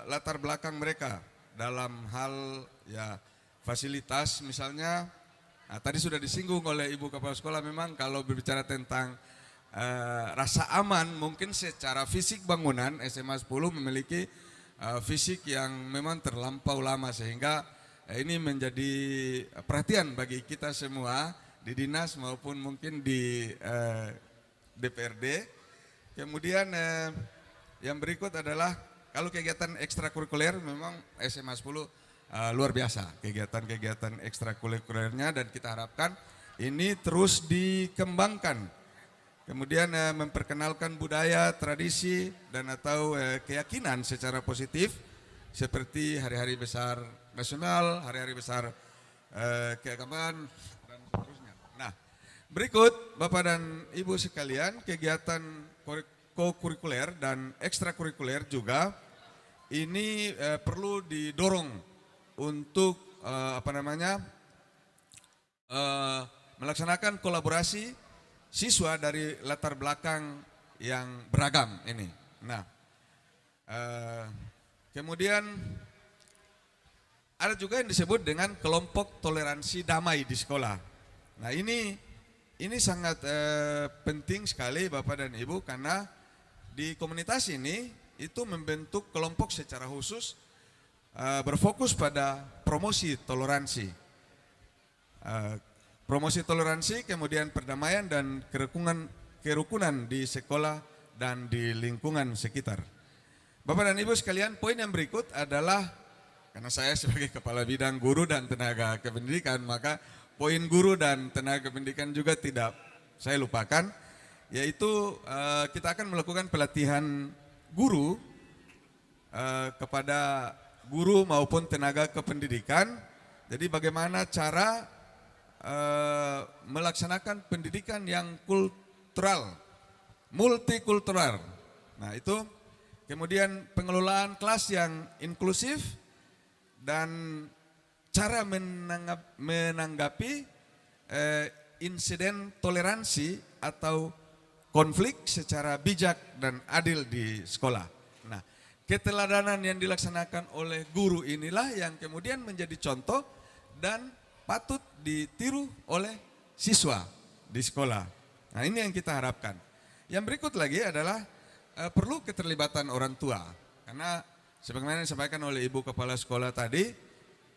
latar belakang mereka dalam hal ya fasilitas misalnya. Nah, tadi sudah disinggung oleh Ibu Kepala Sekolah, memang kalau berbicara tentang rasa aman, mungkin secara fisik bangunan SMA 10 memiliki fisik yang memang terlampau lama, sehingga ini menjadi perhatian bagi kita semua di dinas maupun mungkin di DPRD. Kemudian yang berikut adalah kalau kegiatan ekstrakurikuler memang SMA 10 luar biasa kegiatan-kegiatan ekstrakurikulernya, dan kita harapkan ini terus dikembangkan. Kemudian memperkenalkan budaya, tradisi, dan atau keyakinan secara positif seperti hari-hari besar nasional, hari-hari besar keagamaan, dan seterusnya. Nah, berikut Bapak dan Ibu sekalian, kegiatan kokurikuler dan ekstrakurikuler juga ini perlu didorong untuk melaksanakan kolaborasi siswa dari latar belakang yang beragam ini. Nah, kemudian ada juga yang disebut dengan kelompok toleransi damai di sekolah. Nah, ini sangat penting sekali Bapak dan Ibu, karena di komunitas ini itu membentuk kelompok secara khusus berfokus pada promosi toleransi. Promosi toleransi, kemudian perdamaian dan kerukunan di sekolah dan di lingkungan sekitar. Bapak dan Ibu sekalian, poin yang berikut adalah, karena saya sebagai Kepala Bidang Guru dan Tenaga Kependidikan, maka poin guru dan tenaga pendidikan juga tidak saya lupakan, yaitu kita akan melakukan pelatihan guru kepada guru maupun tenaga kependidikan. Jadi bagaimana cara melaksanakan pendidikan yang kultural, multikultural. Nah, itu kemudian pengelolaan kelas yang inklusif dan cara menanggapi insiden toleransi atau konflik secara bijak dan adil di sekolah. Nah, keteladanan yang dilaksanakan oleh guru inilah yang kemudian menjadi contoh dan patut ditiru oleh siswa di sekolah. Nah, ini yang kita harapkan. Yang berikut lagi adalah perlu keterlibatan orang tua. Karena sebagaimana disampaikan oleh Ibu Kepala Sekolah tadi,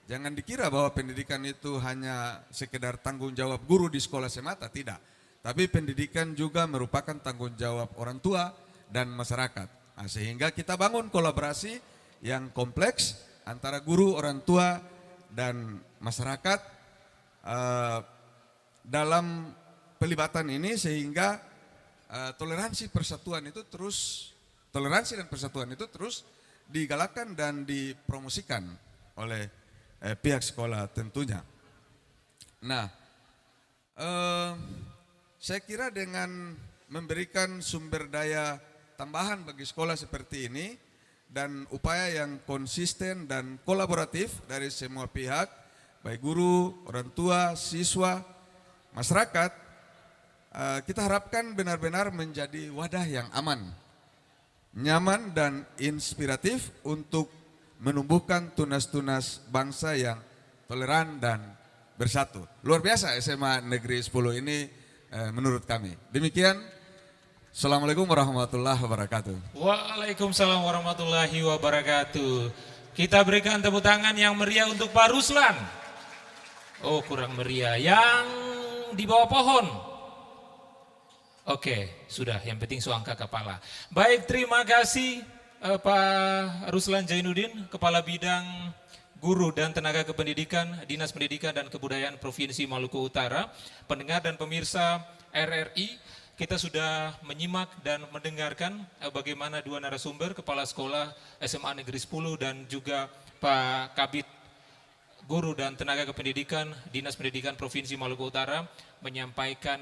jangan dikira bahwa pendidikan itu hanya sekedar tanggung jawab guru di sekolah semata, tidak. Tapi pendidikan juga merupakan tanggung jawab orang tua dan masyarakat. Nah, sehingga kita bangun kolaborasi yang kompleks antara guru, orang tua, dan masyarakat dalam pelibatan ini, sehingga toleransi dan persatuan itu terus digalakkan dan dipromosikan oleh pihak sekolah tentunya. Nah, saya kira dengan memberikan sumber daya tambahan bagi sekolah seperti ini dan upaya yang konsisten dan kolaboratif dari semua pihak, baik guru, orang tua, siswa, masyarakat, kita harapkan benar-benar menjadi wadah yang aman, nyaman dan inspiratif untuk menumbuhkan tunas-tunas bangsa yang toleran dan bersatu. Luar biasa SMA Negeri 10 ini menurut kami. Demikian, Assalamualaikum warahmatullahi wabarakatuh. Waalaikumsalam warahmatullahi wabarakatuh. Kita berikan tepuk tangan yang meriah untuk Pak Ruslan. Oh, kurang meriah. Yang di bawah pohon. Oke, sudah. Yang penting suangka kepala. Baik, terima kasih Pak Ruslan Jainuddin, Kepala Bidang Guru dan Tenaga Kependidikan, Dinas Pendidikan dan Kebudayaan Provinsi Maluku Utara. Pendengar dan pemirsa RRI, kita sudah menyimak dan mendengarkan bagaimana dua narasumber, Kepala Sekolah SMA Negeri 10 dan juga Pak Kabid Guru dan Tenaga Kependidikan Dinas Pendidikan Provinsi Maluku Utara menyampaikan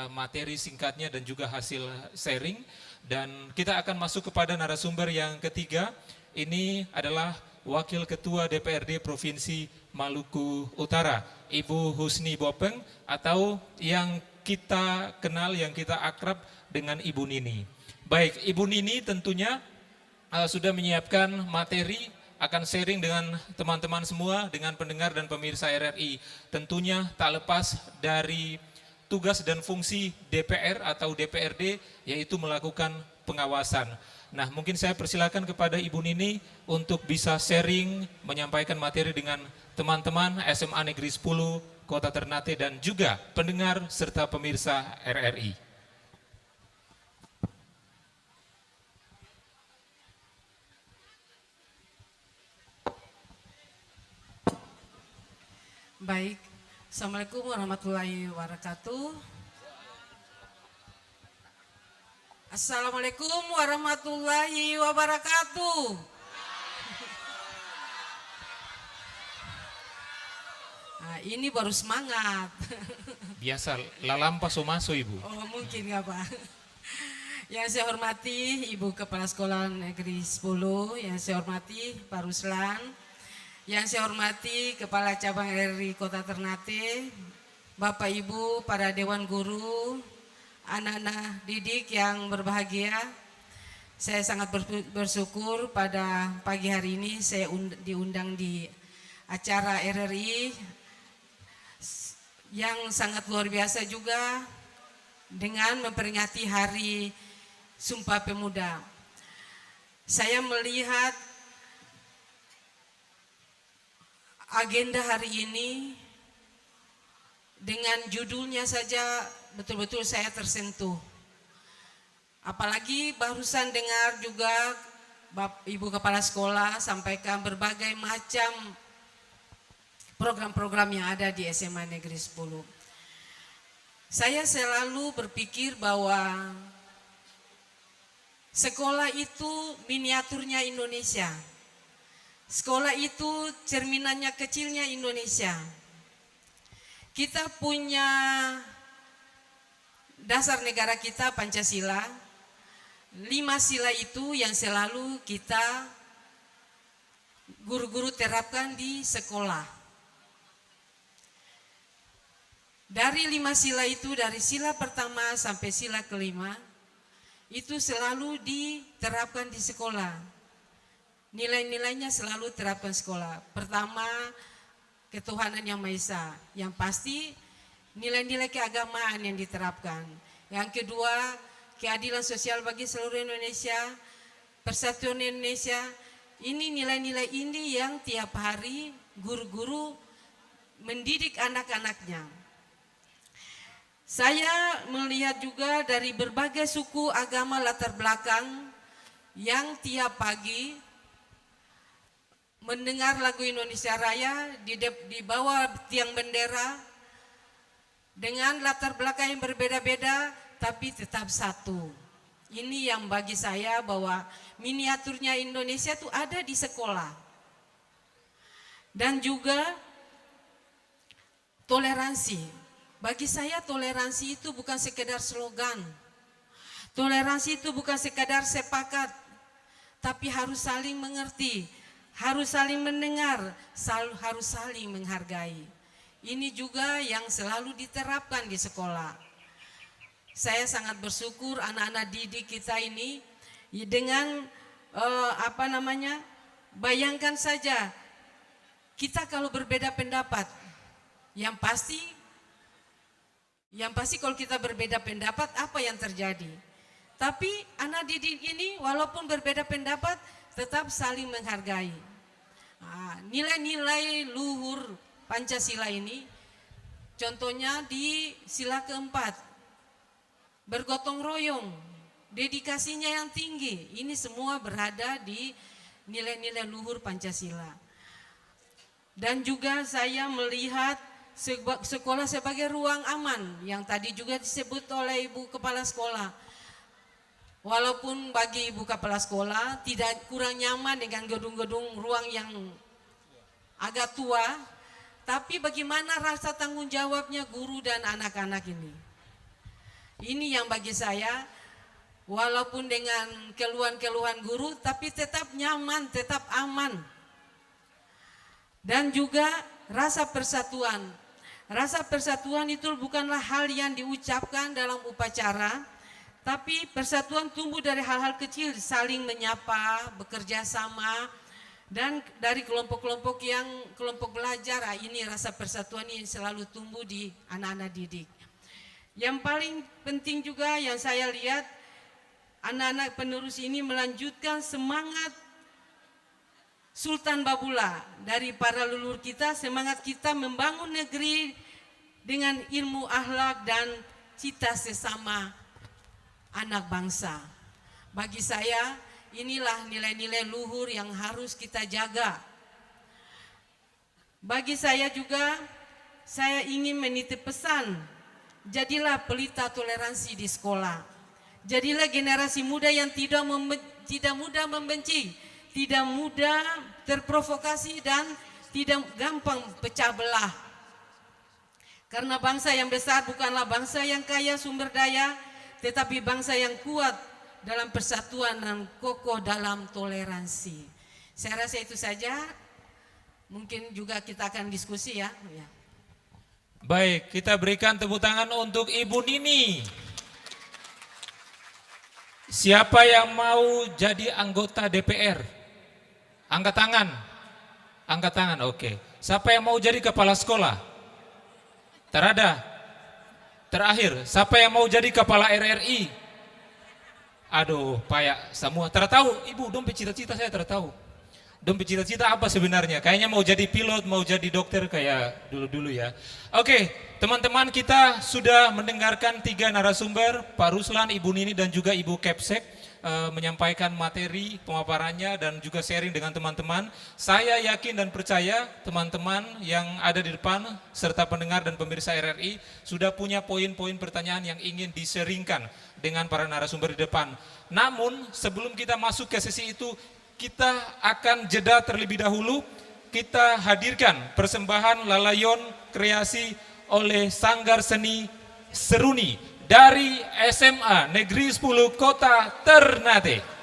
materi singkatnya dan juga hasil sharing. Dan kita akan masuk kepada narasumber yang ketiga. Ini adalah Wakil Ketua DPRD Provinsi Maluku Utara, Ibu Husni Bopeng, atau yang kita kenal, yang kita akrab dengan Ibu Nini. Baik, Ibu Nini tentunya sudah menyiapkan materi, akan sharing dengan teman-teman semua, dengan pendengar dan pemirsa RRI. Tentunya tak lepas dari tugas dan fungsi DPR atau DPRD, yaitu melakukan pengawasan. Nah, mungkin saya persilakan kepada Ibu Nini untuk bisa sharing, menyampaikan materi dengan teman-teman SMA Negeri 10 Kota Ternate dan juga pendengar serta pemirsa RRI. Baik, Assalamualaikum warahmatullahi wabarakatuh. Assalamualaikum warahmatullahi wabarakatuh. Nah, ini baru semangat. Biasa, lalampa somaso Ibu. Oh, mungkin nggak Pak. Yang saya hormati Ibu Kepala Sekolah Negeri 10, yang saya hormati Pak Ruslan, yang saya hormati Kepala Cabang RRI Kota Ternate, Bapak Ibu, para Dewan Guru, anak-anak didik yang berbahagia. Saya sangat bersyukur pada pagi hari ini saya diundang di acara RRI yang sangat luar biasa juga dengan memperingati Hari Sumpah Pemuda. Saya melihat agenda hari ini dengan judulnya saja betul-betul saya tersentuh. Apalagi barusan dengar juga Ibu Kepala Sekolah sampaikan berbagai macam program-program yang ada di SMA Negeri 10. Saya selalu berpikir bahwa sekolah itu miniaturnya Indonesia. Sekolah itu cerminannya kecilnya Indonesia. Kita punya dasar negara kita Pancasila, 5 sila itu yang selalu kita guru-guru terapkan di sekolah. Dari 5 sila itu, dari sila pertama sampai sila kelima, itu selalu diterapkan di sekolah. Nilai-nilainya selalu terapkan sekolah. Pertama, ketuhanan yang Maha Esa, yang pasti nilai-nilai keagamaan yang diterapkan. Yang kedua, keadilan sosial bagi seluruh Indonesia, persatuan Indonesia. Ini nilai-nilai ini yang tiap hari guru-guru mendidik anak-anaknya. Saya melihat juga dari berbagai suku, agama, latar belakang yang tiap pagi mendengar lagu Indonesia Raya di bawah tiang bendera dengan latar belakang yang berbeda-beda tapi tetap satu. Ini yang bagi saya bahwa miniaturnya Indonesia itu ada di sekolah. Dan juga toleransi. Bagi saya toleransi itu bukan sekedar slogan. Toleransi itu bukan sekedar sepakat, tapi harus saling mengerti, harus saling mendengar, harus saling menghargai. Ini juga yang selalu diterapkan di sekolah. Saya sangat bersyukur anak-anak didik kita ini dengan bayangkan saja kita kalau berbeda pendapat, yang pasti kalau kita berbeda pendapat apa yang terjadi? Tapi anak didik ini walaupun berbeda pendapat tetap saling menghargai. Nilai-nilai luhur Pancasila ini contohnya di sila keempat, bergotong royong, dedikasinya yang tinggi. Ini semua berada di nilai-nilai luhur Pancasila. Dan juga saya melihat sekolah sebagai ruang aman yang tadi juga disebut oleh Ibu Kepala Sekolah. Walaupun bagi Ibu Kepala Sekolah tidak kurang nyaman dengan gedung-gedung ruang yang agak tua, Tapi bagaimana rasa tanggung jawabnya guru dan anak-anak ini? Ini yang bagi saya, walaupun dengan keluhan-keluhan guru, tapi tetap nyaman, tetap aman. Dan juga rasa persatuan. Rasa persatuan itu bukanlah hal yang diucapkan dalam upacara, tapi persatuan tumbuh dari hal-hal kecil, saling menyapa, bekerja sama, dan dari kelompok-kelompok yang kelompok belajar. Ini rasa persatuan yang selalu tumbuh di anak-anak didik. Yang paling penting juga yang saya lihat, anak-anak penerus ini melanjutkan semangat Sultan Babula dari para leluhur kita, semangat kita membangun negeri dengan ilmu akhlak dan cita sesama anak bangsa. Bagi saya, inilah nilai-nilai luhur yang harus kita jaga. Bagi saya juga, saya ingin menitip pesan, jadilah pelita toleransi di sekolah. Jadilah generasi muda yang tidak mudah membenci, tidak mudah terprovokasi, dan tidak gampang pecah belah. Karena bangsa yang besar bukanlah bangsa yang kaya sumber daya, tetapi bangsa yang kuat dalam persatuan dan kokoh dalam toleransi. Saya rasa itu saja. Mungkin juga kita akan diskusi ya. Baik, kita berikan tepuk tangan untuk Ibu Nini. Siapa yang mau jadi anggota DPR? Angkat tangan. Angkat tangan, oke. Siapa yang mau jadi kepala sekolah? Terada. Terakhir, siapa yang mau jadi kepala RRI? Aduh, payah semua. Tertahu, Ibu, dong cita-cita saya tertahu. Dong cita-cita apa sebenarnya? Kayaknya mau jadi pilot, mau jadi dokter kayak dulu-dulu ya. Oke, teman-teman, kita sudah mendengarkan 3 narasumber, Pak Ruslan, Ibu Nini, dan juga Ibu Kepsek menyampaikan materi pemaparannya dan juga sharing dengan teman-teman. Saya yakin dan percaya teman-teman yang ada di depan serta pendengar dan pemirsa RRI sudah punya poin-poin pertanyaan yang ingin diseringkan dengan para narasumber di depan. Namun sebelum kita masuk ke sesi itu, kita akan jeda terlebih dahulu. Kita hadirkan persembahan lalayon kreasi oleh Sanggar Seni Seruni dari SMA Negeri 10 Kota Ternate.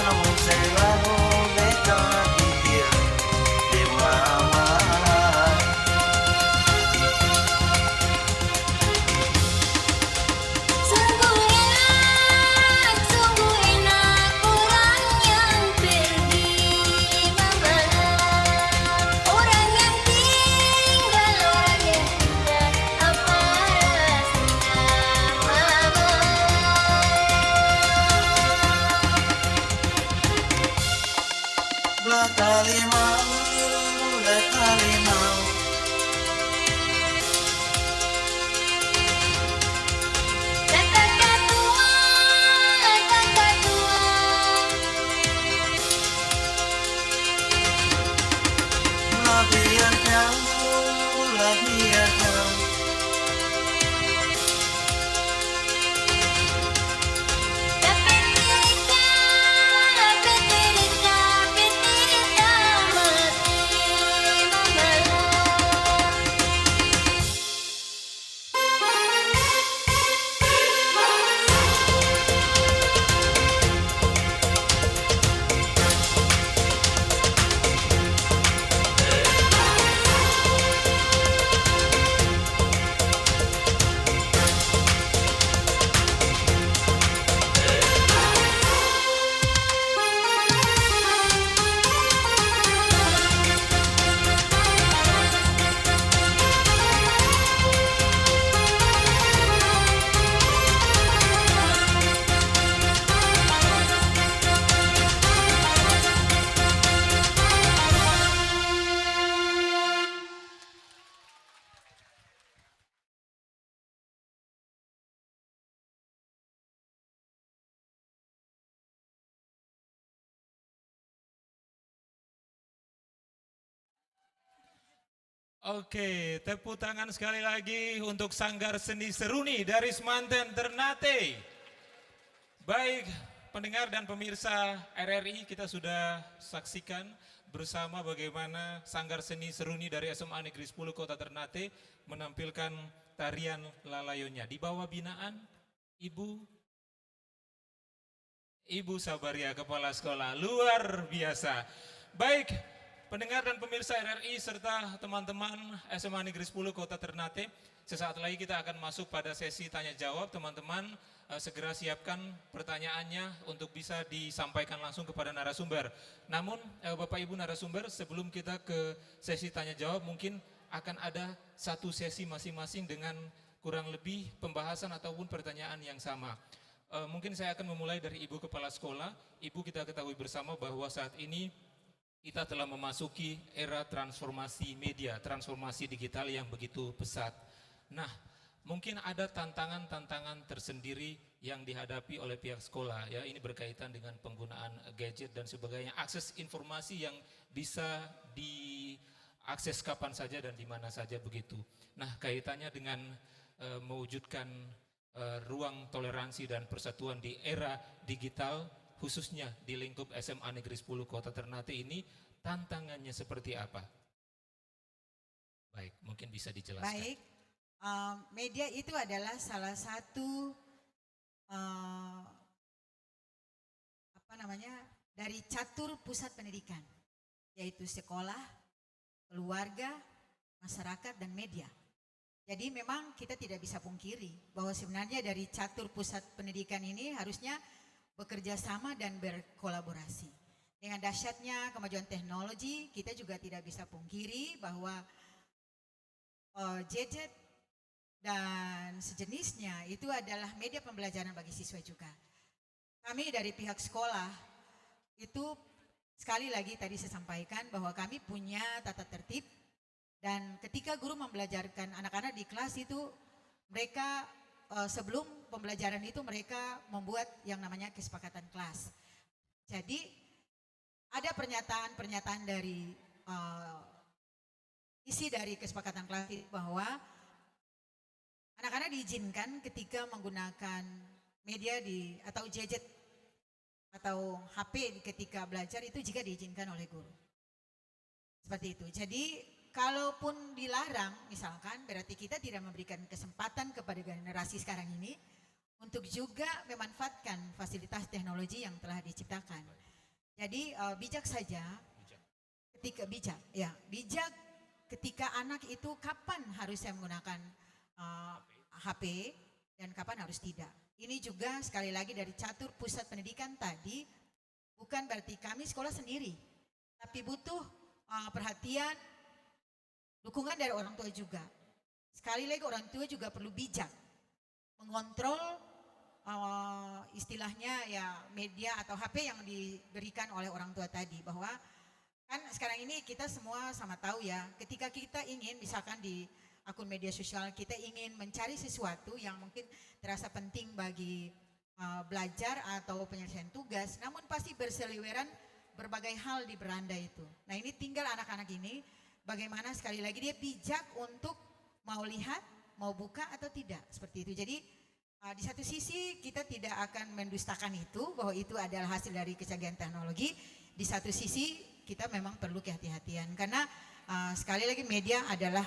namun selalu beta dia di mama. Sungguh enak orang yang pergi membalas, orang yang tinggal apa rasanya mama. Kali mau, kali mau. Kakak tua, kakak tua. Latihan jauh, latihan jauh. Oke, tepuk tangan sekali lagi untuk Sanggar Seni Seruni dari Semanten Ternate. Baik, pendengar dan pemirsa RRI, kita sudah saksikan bersama bagaimana Sanggar Seni Seruni dari SMA Negeri 10 Kota Ternate menampilkan tarian lalayonya di bawah binaan Ibu Sabaria, Kepala Sekolah. Luar biasa. Baik, pendengar dan pemirsa RRI serta teman-teman SMA Negeri 10 Kota Ternate, sesaat lagi kita akan masuk pada sesi tanya jawab. Teman-teman segera siapkan pertanyaannya untuk bisa disampaikan langsung kepada narasumber. Namun Bapak Ibu narasumber, sebelum kita ke sesi tanya jawab, mungkin akan ada satu sesi masing-masing dengan kurang lebih pembahasan ataupun pertanyaan yang sama. Mungkin saya akan memulai dari Ibu Kepala Sekolah. Ibu, kita ketahui bersama bahwa saat ini kita telah memasuki era transformasi media, transformasi digital yang begitu pesat. Nah, mungkin ada tantangan-tantangan tersendiri yang dihadapi oleh pihak sekolah. Ya, ini berkaitan dengan penggunaan gadget dan sebagainya, akses informasi yang bisa diakses kapan saja dan di mana saja begitu. Nah, kaitannya dengan mewujudkan ruang toleransi dan persatuan di era digital, khususnya di lingkup SMA Negeri 10 Kota Ternate ini, tantangannya seperti apa? Baik, mungkin bisa dijelaskan. Baik, media itu adalah salah satu dari catur pusat pendidikan, yaitu sekolah, keluarga, masyarakat, dan media. Jadi memang kita tidak bisa pungkiri bahwa sebenarnya dari catur pusat pendidikan ini harusnya bekerja sama dan berkolaborasi. Dengan dahsyatnya kemajuan teknologi, kita juga tidak bisa pungkiri bahwa gadget dan sejenisnya itu adalah media pembelajaran bagi siswa juga. Kami dari pihak sekolah itu sekali lagi tadi saya sampaikan bahwa kami punya tata tertib, dan ketika guru membelajarkan anak-anak di kelas itu, mereka sebelum pembelajaran itu mereka membuat yang namanya kesepakatan kelas. Jadi ada pernyataan dari isi dari kesepakatan kelas itu bahwa anak-anak diizinkan ketika menggunakan media atau gadget atau HP ketika belajar itu jika diizinkan oleh guru. Seperti itu. Jadi kalaupun dilarang misalkan, berarti kita tidak memberikan kesempatan kepada generasi sekarang ini untuk juga memanfaatkan fasilitas teknologi yang telah diciptakan. Jadi bijak saja ketika bijak ketika anak itu kapan harusnya menggunakan HP dan kapan harus tidak. Ini juga sekali lagi dari catur pusat pendidikan tadi, bukan berarti kami sekolah sendiri, tapi butuh perhatian, dukungan dari orang tua juga. Sekali lagi orang tua juga perlu bijak mengontrol istilahnya ya media atau HP yang diberikan oleh orang tua tadi, bahwa kan sekarang ini kita semua sama tahu ya, ketika kita ingin misalkan di akun media sosial kita ingin mencari sesuatu yang mungkin terasa penting bagi belajar atau penyelesaian tugas, namun pasti berseliweran berbagai hal di beranda itu. Nah ini tinggal anak-anak ini bagaimana sekali lagi dia bijak untuk mau lihat, mau buka atau tidak, seperti itu. Jadi di satu sisi kita tidak akan mendustakan itu, bahwa itu adalah hasil dari kecanggihan teknologi. Di satu sisi kita memang perlu kehati-hatian, karena sekali lagi media adalah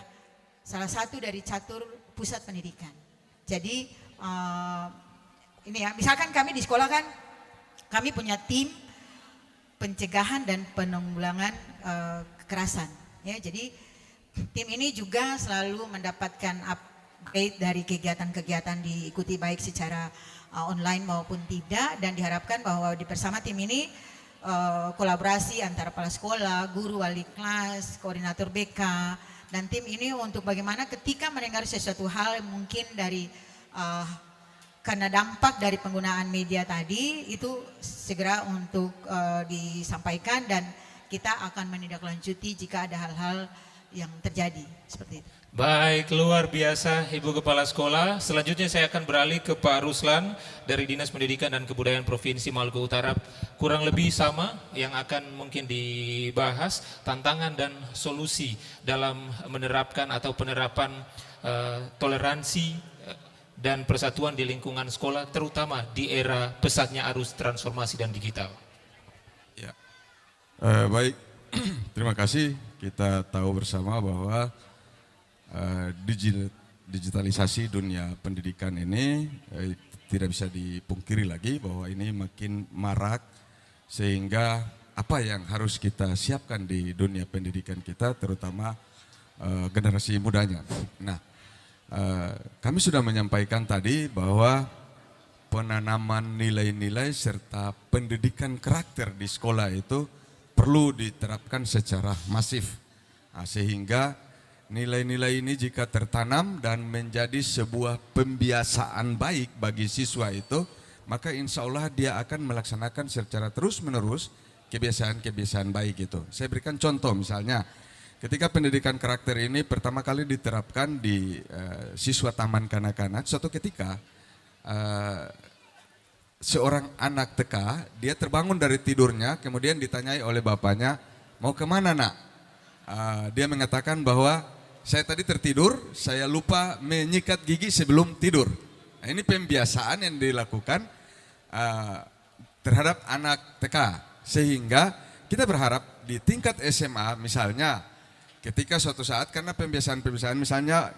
salah satu dari catur pusat pendidikan. Jadi ini ya, misalkan kami di sekolah kan kami punya tim pencegahan dan penanggulangan kekerasan. Ya, jadi tim ini juga selalu mendapatkan update dari kegiatan-kegiatan diikuti baik secara online maupun tidak, dan diharapkan bahwa bersama tim ini kolaborasi antara kepala sekolah, guru, wali kelas, koordinator BK, dan tim ini untuk bagaimana ketika mendengar sesuatu hal mungkin dari karena dampak dari penggunaan media tadi itu segera untuk disampaikan, dan kita akan menindaklanjuti jika ada hal-hal yang terjadi seperti itu. Baik, luar biasa Ibu Kepala Sekolah. Selanjutnya saya akan beralih ke Pak Ruslan dari Dinas Pendidikan dan Kebudayaan Provinsi Maluku Utara. Kurang lebih sama yang akan mungkin dibahas, tantangan dan solusi dalam menerapkan atau penerapan toleransi dan persatuan di lingkungan sekolah, terutama di era pesatnya arus transformasi dan digital. Ya, baik, terima kasih. Kita tahu bersama bahwa digitalisasi dunia pendidikan ini tidak bisa dipungkiri lagi bahwa ini makin marak, sehingga apa yang harus kita siapkan di dunia pendidikan kita, terutama generasi mudanya. Nah, kami sudah menyampaikan tadi bahwa penanaman nilai-nilai serta pendidikan karakter di sekolah itu perlu diterapkan secara masif, sehingga nilai-nilai ini jika tertanam dan menjadi sebuah pembiasaan baik bagi siswa itu, maka insya Allah dia akan melaksanakan secara terus-menerus kebiasaan-kebiasaan baik itu. Saya berikan contoh, misalnya ketika pendidikan karakter ini pertama kali diterapkan di siswa taman kanak-kanak, suatu ketika seorang anak TK, dia terbangun dari tidurnya, kemudian ditanyai oleh bapaknya, mau kemana nak? Dia mengatakan bahwa saya tadi tertidur, saya lupa menyikat gigi sebelum tidur. Nah, ini pembiasaan yang dilakukan terhadap anak TK, sehingga kita berharap di tingkat SMA misalnya, ketika suatu saat karena pembiasaan-pembiasaan misalnya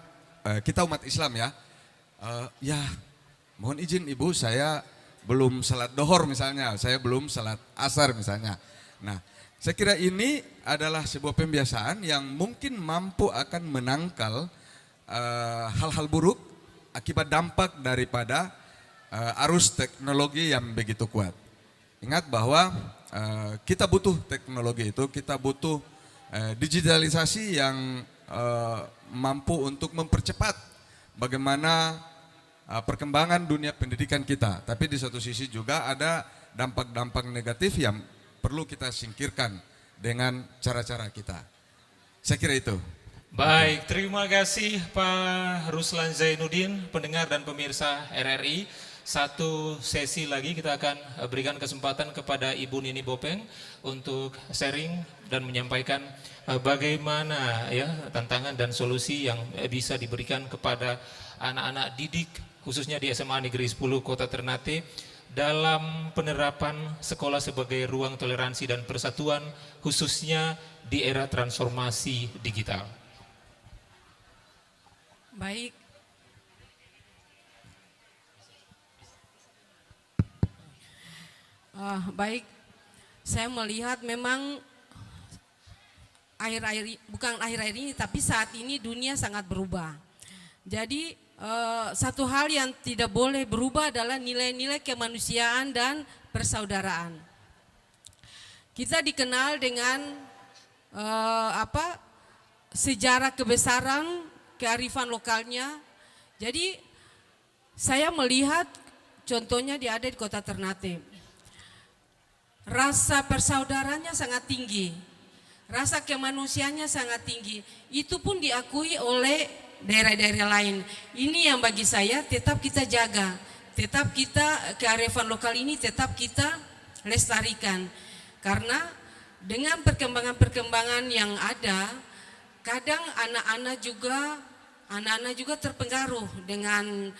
kita umat Islam ya, ya mohon izin ibu saya belum salat dohor misalnya, saya belum salat asar misalnya. Nah, saya kira ini adalah sebuah pembiasaan yang mungkin mampu akan menangkal hal-hal buruk akibat dampak daripada arus teknologi yang begitu kuat. Ingat bahwa kita butuh teknologi itu, kita butuh digitalisasi yang mampu untuk mempercepat bagaimana perkembangan dunia pendidikan kita. Tapi di satu sisi juga ada dampak-dampak negatif yang perlu kita singkirkan dengan cara-cara kita. Saya kira itu. Baik, terima kasih Pak Ruslan Zainuddin, pendengar dan pemirsa RRI. Satu sesi lagi kita akan berikan kesempatan kepada Ibu Nini Bopeng untuk sharing dan menyampaikan bagaimana ya tantangan dan solusi yang bisa diberikan kepada anak-anak didik khususnya di SMA Negeri 10 Kota Ternate dalam penerapan sekolah sebagai ruang toleransi dan persatuan khususnya di era transformasi digital. Baik. Baik, saya melihat memang bukan akhir-akhir ini, tapi saat ini dunia sangat berubah. Jadi satu hal yang tidak boleh berubah adalah nilai-nilai kemanusiaan dan persaudaraan. Kita dikenal dengan sejarah kebesaran, kearifan lokalnya. Jadi saya melihat contohnya ada di Kota Ternate. Rasa persaudaranya sangat tinggi, rasa kemanusiaannya sangat tinggi. Itu pun diakui oleh daerah-daerah lain. Ini yang bagi saya tetap kita jaga, tetap kita kearifan lokal ini tetap kita lestarikan. Karena dengan perkembangan-perkembangan yang ada, kadang anak-anak juga terpengaruh dengan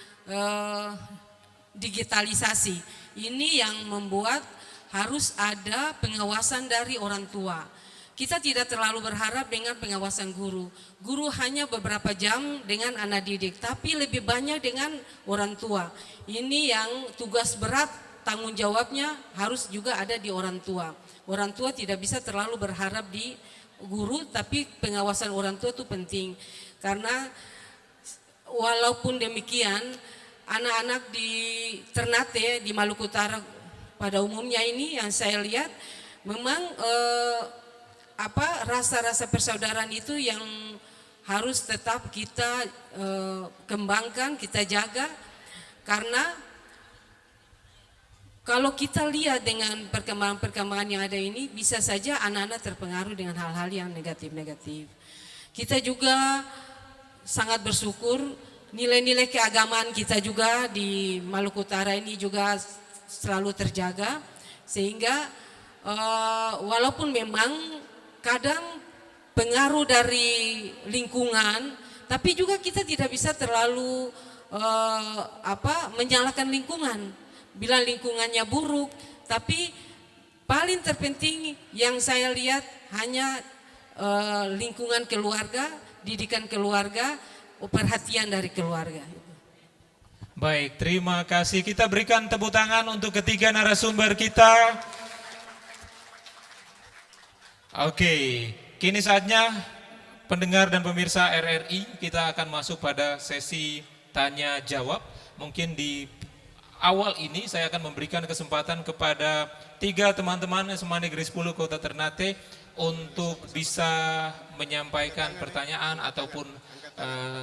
digitalisasi. Ini yang membuat harus ada pengawasan dari orang tua. Kita tidak terlalu berharap dengan pengawasan guru. Guru hanya beberapa jam dengan anak didik, tapi lebih banyak dengan orang tua. Ini yang tugas berat, tanggung jawabnya harus juga ada di orang tua. Orang tua tidak bisa terlalu berharap di guru, tapi pengawasan orang tua itu penting. Karena walaupun demikian, anak-anak di Ternate, di Maluku Utara pada umumnya ini yang saya lihat memang rasa-rasa persaudaraan itu yang harus tetap kita kembangkan, kita jaga. Karena kalau kita lihat dengan perkembangan-perkembangan yang ada ini, bisa saja anak-anak terpengaruh dengan hal-hal yang negatif-negatif. Kita juga sangat bersyukur nilai-nilai keagamaan kita juga di Maluku Utara ini juga selalu terjaga, sehingga walaupun memang kadang pengaruh dari lingkungan, tapi juga kita tidak bisa terlalu menyalahkan lingkungan. Bila lingkungannya buruk, tapi paling terpenting yang saya lihat hanya lingkungan keluarga, didikan keluarga, perhatian dari keluarga. Baik, terima kasih. Kita berikan tepuk tangan untuk ketiga narasumber kita. Oke, kini saatnya pendengar dan pemirsa RRI, kita akan masuk pada sesi tanya jawab. Mungkin di awal ini saya akan memberikan kesempatan kepada 3 teman-teman SMA Negeri 10 Kota Ternate untuk bisa menyampaikan pertanyaan ataupun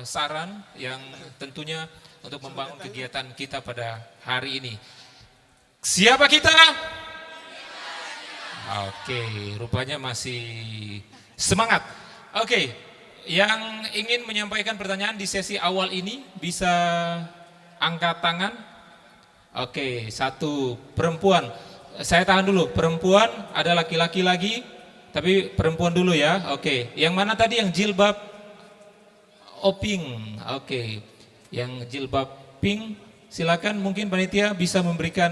saran yang tentunya untuk membangun kegiatan kita pada hari ini. Siapa kita? Oke, rupanya masih semangat. Oke, yang ingin menyampaikan pertanyaan di sesi awal ini bisa angkat tangan. Oke, 1 perempuan. Saya tahan dulu, perempuan, ada laki-laki lagi, tapi perempuan dulu ya. Oke, yang mana tadi yang jilbab pink? Oke. Yang jilbab pink, silakan mungkin panitia bisa memberikan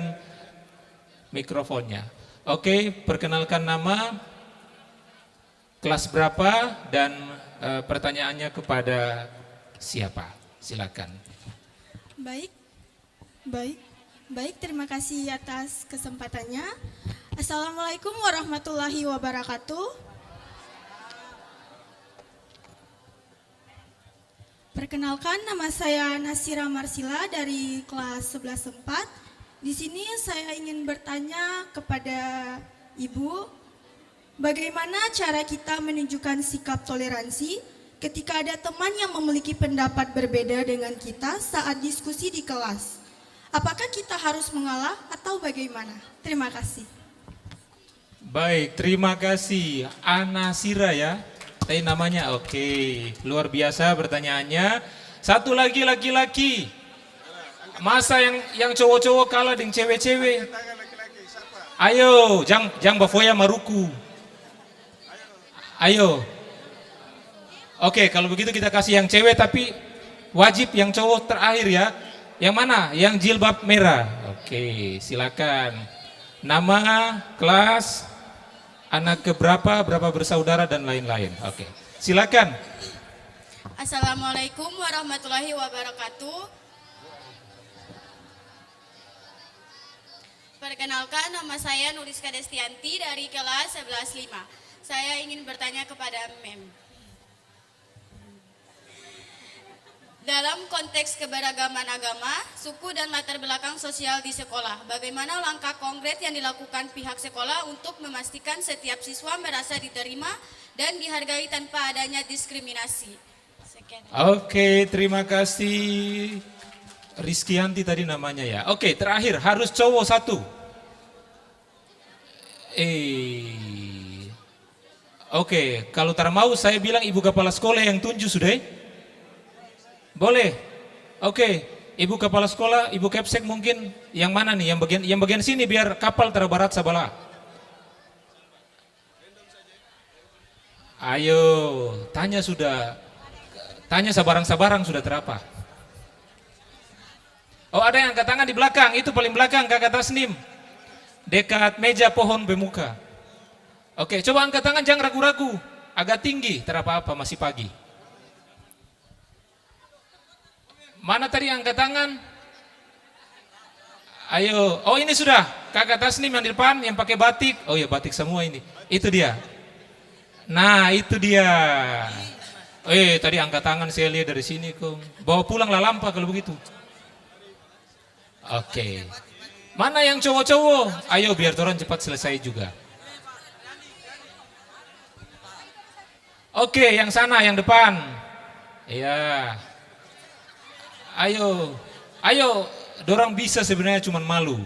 mikrofonnya. Oke, perkenalkan nama, kelas berapa, dan pertanyaannya kepada siapa? Silakan. Baik, terima kasih atas kesempatannya. Assalamualaikum warahmatullahi wabarakatuh. Perkenalkan, nama saya Nasira Marsila dari kelas 11-4. Di sini saya ingin bertanya kepada Ibu, bagaimana cara kita menunjukkan sikap toleransi ketika ada teman yang memiliki pendapat berbeda dengan kita saat diskusi di kelas? Apakah kita harus mengalah atau bagaimana? Terima kasih. Baik, terima kasih. Anasira ya. Tadi namanya, oke, luar biasa pertanyaannya. Satu lagi laki-laki. Masa yang cowok-cowok kalah dengan cewek-cewek? Ayo, jangan bafoya maruku. Ayo. Oke, kalau begitu kita kasih yang cewek, tapi wajib yang cowok terakhir ya. Yang mana? Yang jilbab merah. Oke, silakan. Nama, kelas, anak keberapa, berapa bersaudara, dan lain-lain. Oke, silakan. Assalamualaikum warahmatullahi wabarakatuh. Perkenalkan, nama saya Nuriska Destianti dari kelas 11.5. Saya ingin bertanya kepada Mem. Dalam konteks keberagaman agama, suku dan latar belakang sosial di sekolah, bagaimana langkah konkret yang dilakukan pihak sekolah untuk memastikan setiap siswa merasa diterima dan dihargai tanpa adanya diskriminasi? Sekian. Oke, terima kasih. Rizkyanti tadi namanya ya. Oke, terakhir harus cowok satu. Oke, kalau tak mau saya bilang ibu kepala sekolah yang tunjuk sudah. Boleh. Oke, ibu kepala sekolah, ibu Kepsek mungkin yang mana nih? Yang bagian sini biar kapal terbarat sebelah. Ayo, tanya sudah. Tanya sabarang-sabarang sudah terapa. Oh, ada yang angkat tangan di belakang, itu paling belakang Kakak Tasnim. Dekat meja pohon bemuka. Oke, coba angkat tangan jangan ragu-ragu. Agak tinggi, terapa-apa masih pagi. Mana tadi angkat tangan? Ayo, oh ini sudah. Kakak Tasnim yang di depan, yang pakai batik. Oh ya batik semua ini. Itu dia. Nah itu dia. Tadi angkat tangan saya lihat dari sini kok. Bawa pulang lah lampa kalau begitu. Oke. Mana yang cowok-cowok? Ayo biar orang cepat selesai juga. Oke, yang sana, yang depan. Iya. Ayo, dorang bisa sebenarnya cuman malu.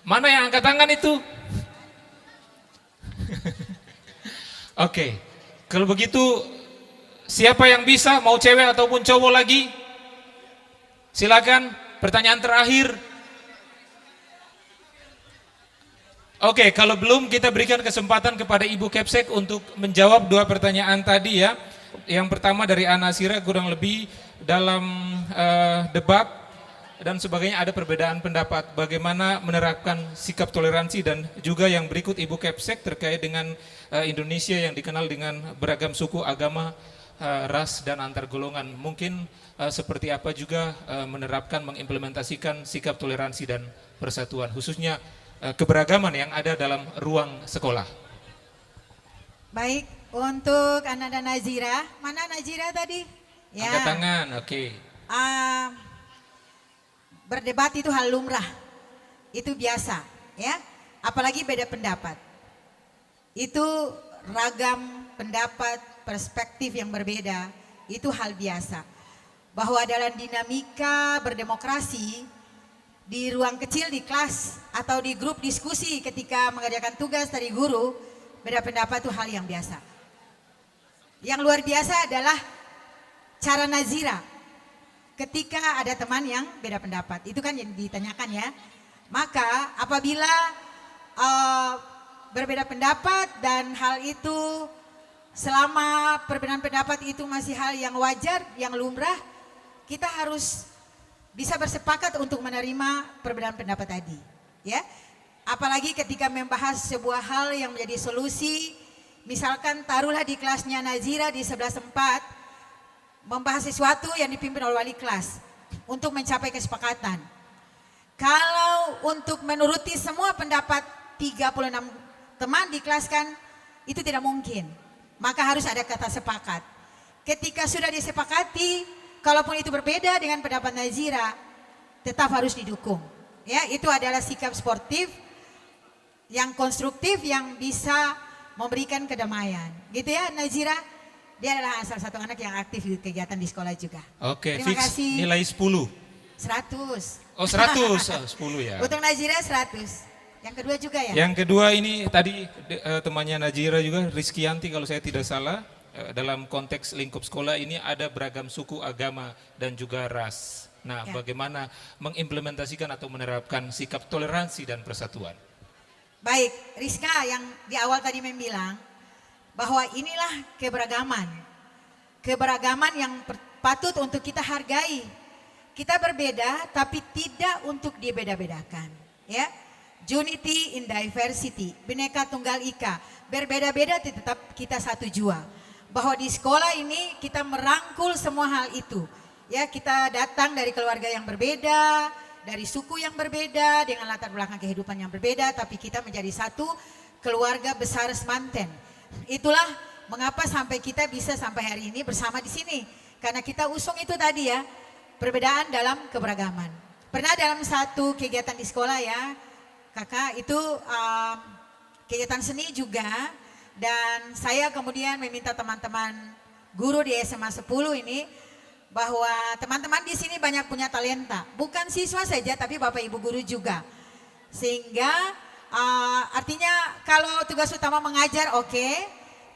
Mana yang angkat tangan itu? Oke, kalau begitu siapa yang bisa, mau cewek ataupun cowok lagi? Silakan, pertanyaan terakhir. Oke, kalau belum kita berikan kesempatan kepada Ibu Kepsek untuk menjawab dua pertanyaan tadi ya. Yang pertama dari Anasira kurang lebih dalam debat dan sebagainya ada perbedaan pendapat bagaimana menerapkan sikap toleransi dan juga yang berikut Ibu Kepsek terkait dengan Indonesia yang dikenal dengan beragam suku, agama, ras dan antar golongan. Mungkin seperti apa juga menerapkan mengimplementasikan sikap toleransi dan persatuan khususnya keberagaman yang ada dalam ruang sekolah. Baik, untuk Ananda Nazira, mana Nazira tadi? Ya. Angkat tangan, oke. Berdebat itu hal lumrah, itu biasa, ya. Apalagi beda pendapat. Itu ragam pendapat, perspektif yang berbeda, itu hal biasa. Bahwa dalam dinamika berdemokrasi di ruang kecil di kelas atau di grup diskusi ketika mengerjakan tugas dari guru, beda pendapat itu hal yang biasa. Yang luar biasa adalah cara Nazira ketika ada teman yang beda pendapat. Itu kan yang ditanyakan ya. Maka apabila berbeda pendapat dan hal itu selama perbedaan pendapat itu masih hal yang wajar, yang lumrah, kita harus bisa bersepakat untuk menerima perbedaan pendapat tadi. Ya. Apalagi ketika membahas sebuah hal yang menjadi solusi, misalkan taruhlah di kelasnya Nazira di 11.4 membahas sesuatu yang dipimpin oleh wali kelas untuk mencapai kesepakatan. Kalau untuk menuruti semua pendapat 36 teman di kelas kan itu tidak mungkin. Maka harus ada kata sepakat. Ketika sudah disepakati, kalaupun itu berbeda dengan pendapat Nazira, tetap harus didukung. Ya, itu adalah sikap sportif yang konstruktif yang bisa memberikan kedamaian. Gitu ya Nazira? Dia adalah salah satu anak yang aktif di kegiatan di sekolah juga. Oke, terima fix kasih. Nilai 10. 100. Oh 100, 10 ya. Untuk Nazira 100. Yang kedua juga ya? Yang kedua ini tadi temannya Nazira juga, Rizkyanti kalau saya tidak salah. Dalam konteks lingkup sekolah ini ada beragam suku, agama dan juga ras. Nah Ya. bagaimana mengimplementasikan atau menerapkan sikap toleransi dan persatuan? Baik, Rizka yang di awal tadi membilang bahwa inilah keberagaman. Keberagaman yang patut untuk kita hargai. Kita berbeda tapi tidak untuk dibeda-bedakan. Ya, unity in diversity, Bhinneka Tunggal Ika. Berbeda-beda tetap kita satu jua. Bahwa di sekolah ini kita merangkul semua hal itu. Ya, kita datang dari keluarga yang berbeda, dari suku yang berbeda, dengan latar belakang kehidupan yang berbeda, tapi kita menjadi satu keluarga besar semanten. Itulah mengapa sampai kita bisa sampai hari ini bersama di sini. Karena kita usung itu tadi ya, perbedaan dalam keberagaman. Pernah dalam satu kegiatan di sekolah ya, kakak itu kegiatan seni juga, dan saya kemudian meminta teman-teman guru di SMA 10 ini bahwa teman-teman di sini banyak punya talenta, bukan siswa saja tapi Bapak Ibu guru juga. Sehingga artinya kalau tugas utama mengajar oke,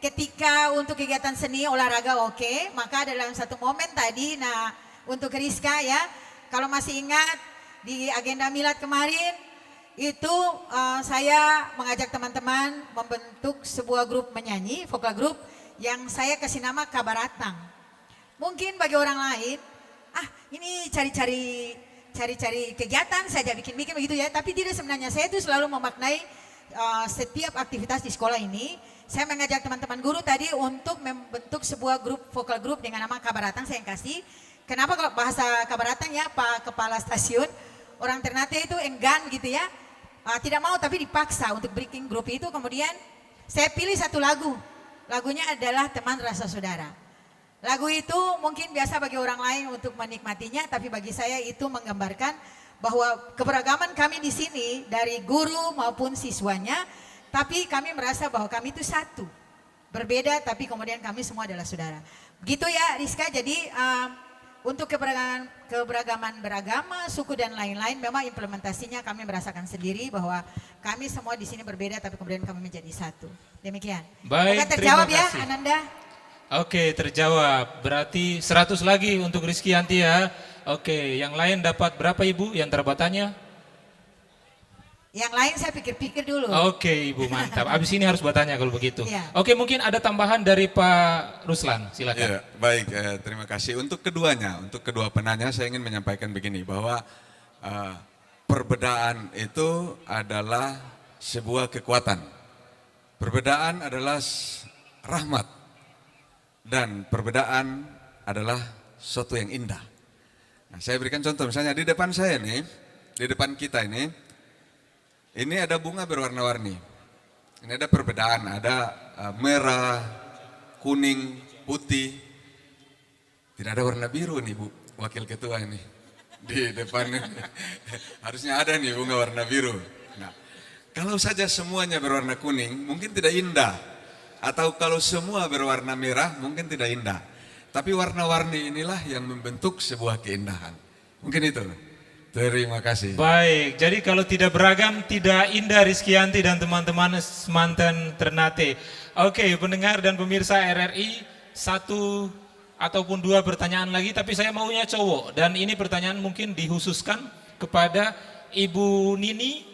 ketika untuk kegiatan seni olahraga oke, maka dalam satu momen tadi, nah untuk Rizka ya, kalau masih ingat di agenda milad kemarin itu saya mengajak teman-teman membentuk sebuah grup menyanyi, vokal grup yang saya kasih nama Kabaratang. Mungkin bagi orang lain, ini cari-cari kegiatan saja, bikin-bikin begitu ya. Tapi tidak, sebenarnya saya itu selalu memaknai setiap aktivitas di sekolah ini. Saya mengajak teman-teman guru tadi untuk membentuk sebuah grup, vokal grup dengan nama Kabaratang saya yang kasih. Kenapa kalau bahasa Kabaratang ya, Pak Kepala Stasiun, orang Ternate itu enggan gitu ya. Tidak mau tapi dipaksa untuk bikin grup itu. Kemudian saya pilih satu lagu. Lagunya adalah Teman Rasa Saudara. Lagu itu mungkin biasa bagi orang lain untuk menikmatinya, tapi bagi saya itu menggambarkan bahwa keberagaman kami di sini dari guru maupun siswanya, tapi kami merasa bahwa kami itu satu. Berbeda tapi kemudian kami semua adalah saudara. Begitu ya Rizka, jadi untuk keberagaman beragama, suku dan lain-lain, memang implementasinya kami merasakan sendiri bahwa kami semua di sini berbeda tapi kemudian kami menjadi satu. Demikian. Baik, terjawab terima ya kasih. Ananda. Oke, terjawab. Berarti 100 lagi untuk Rizkyanti ya. Oke, yang lain dapat berapa Ibu yang terbatanya? Yang lain saya pikir-pikir dulu. Oke Ibu, mantap. Abis ini harus bertanya kalau begitu. Iya. Oke, mungkin ada tambahan dari Pak Ruslan, silakan. Ya, baik, terima kasih. Untuk keduanya, untuk kedua penanya saya ingin menyampaikan begini, bahwa perbedaan itu adalah sebuah kekuatan. Perbedaan adalah rahmat. Dan perbedaan adalah sesuatu yang indah. Nah, saya berikan contoh, misalnya di depan saya nih, di depan kita ini ada bunga berwarna-warni. Ini ada perbedaan, ada merah, kuning, putih. Tidak ada warna biru nih Bu, Wakil Ketua ini. Di depan ini. Harusnya ada nih bunga warna biru. Nah, kalau saja semuanya berwarna kuning, mungkin tidak indah. Atau kalau semua berwarna merah, mungkin tidak indah. Tapi warna-warni inilah yang membentuk sebuah keindahan. Mungkin itu. Terima kasih. Baik, jadi kalau tidak beragam, tidak indah Rizkyanti dan teman-teman semanten Ternate. Oke, pendengar dan pemirsa RRI, 1 ataupun 2 pertanyaan lagi, tapi saya maunya cowok. Dan ini pertanyaan mungkin dikhususkan kepada Ibu Nini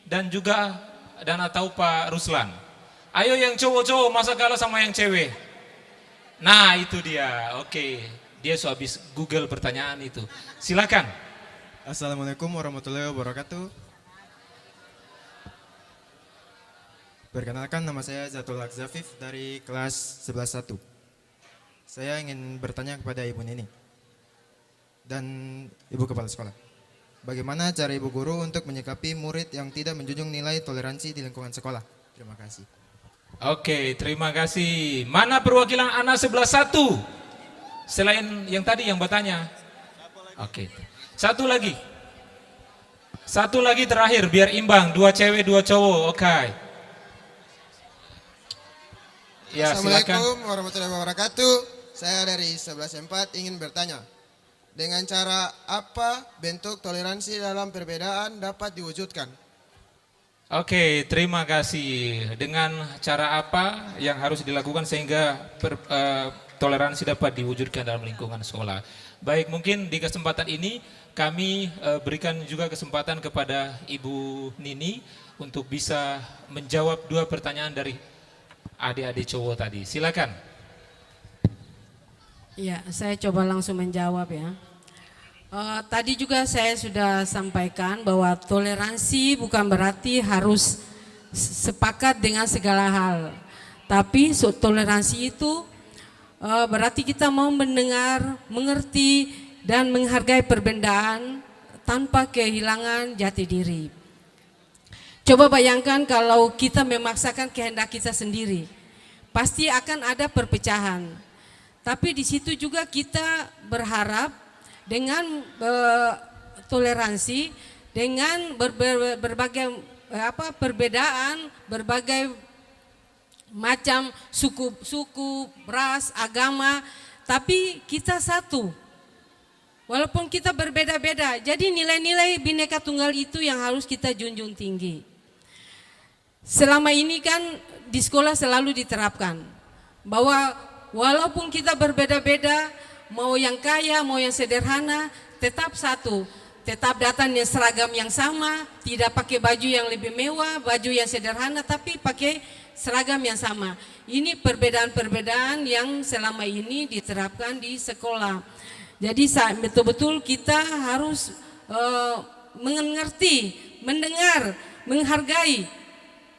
dan juga atau Pak Ruslan. Ayo yang cowok-cowok, masa kalah sama yang cewek? Nah itu dia, oke. Dia so habis Google pertanyaan itu. Silakan. Assalamualaikum warahmatullahi wabarakatuh. Perkenalkan, nama saya Zatul Akzafif dari kelas 11.1. Saya ingin bertanya kepada Ibu Nini dan Ibu Kepala Sekolah. Bagaimana cara Ibu Guru untuk menyikapi murid yang tidak menjunjung nilai toleransi di lingkungan sekolah? Terima kasih. Oke, terima kasih. Mana perwakilan anak 11.1? Selain yang tadi yang bertanya. Oke. Satu lagi terakhir biar imbang, 2 cewek 2 cowok. Oke. Ya, Assalamualaikum silakan. warahmatullahi wabarakatuh. Saya dari 11.4 ingin bertanya, dengan cara apa bentuk toleransi dalam perbedaan dapat diwujudkan? Oke, terima kasih. Dengan cara apa yang harus dilakukan sehingga toleransi dapat diwujudkan dalam lingkungan sekolah? Baik, mungkin di kesempatan ini kami berikan juga kesempatan kepada Ibu Nini untuk bisa menjawab 2 pertanyaan dari adik-adik cowok tadi. Silakan. Ya, saya coba langsung menjawab ya. Tadi juga saya sudah sampaikan bahwa toleransi bukan berarti harus sepakat dengan segala hal. Tapi toleransi itu berarti kita mau mendengar, mengerti dan menghargai perbedaan tanpa kehilangan jati diri. Coba bayangkan kalau kita memaksakan kehendak kita sendiri, pasti akan ada perpecahan. Tapi di situ juga kita berharap dengan toleransi, dengan berbagai perbedaan, berbagai macam suku, ras, agama, tapi kita satu. Walaupun kita berbeda-beda, jadi nilai-nilai Bhinneka Tunggal itu yang harus kita junjung tinggi. Selama ini kan di sekolah selalu diterapkan bahwa walaupun kita berbeda-beda, mau yang kaya, mau yang sederhana, tetap satu. Tetap datangnya seragam yang sama, tidak pakai baju yang lebih mewah, baju yang sederhana, tapi pakai seragam yang sama. Ini perbedaan-perbedaan yang selama ini diterapkan di sekolah. Jadi betul-betul kita harus mengerti, mendengar, menghargai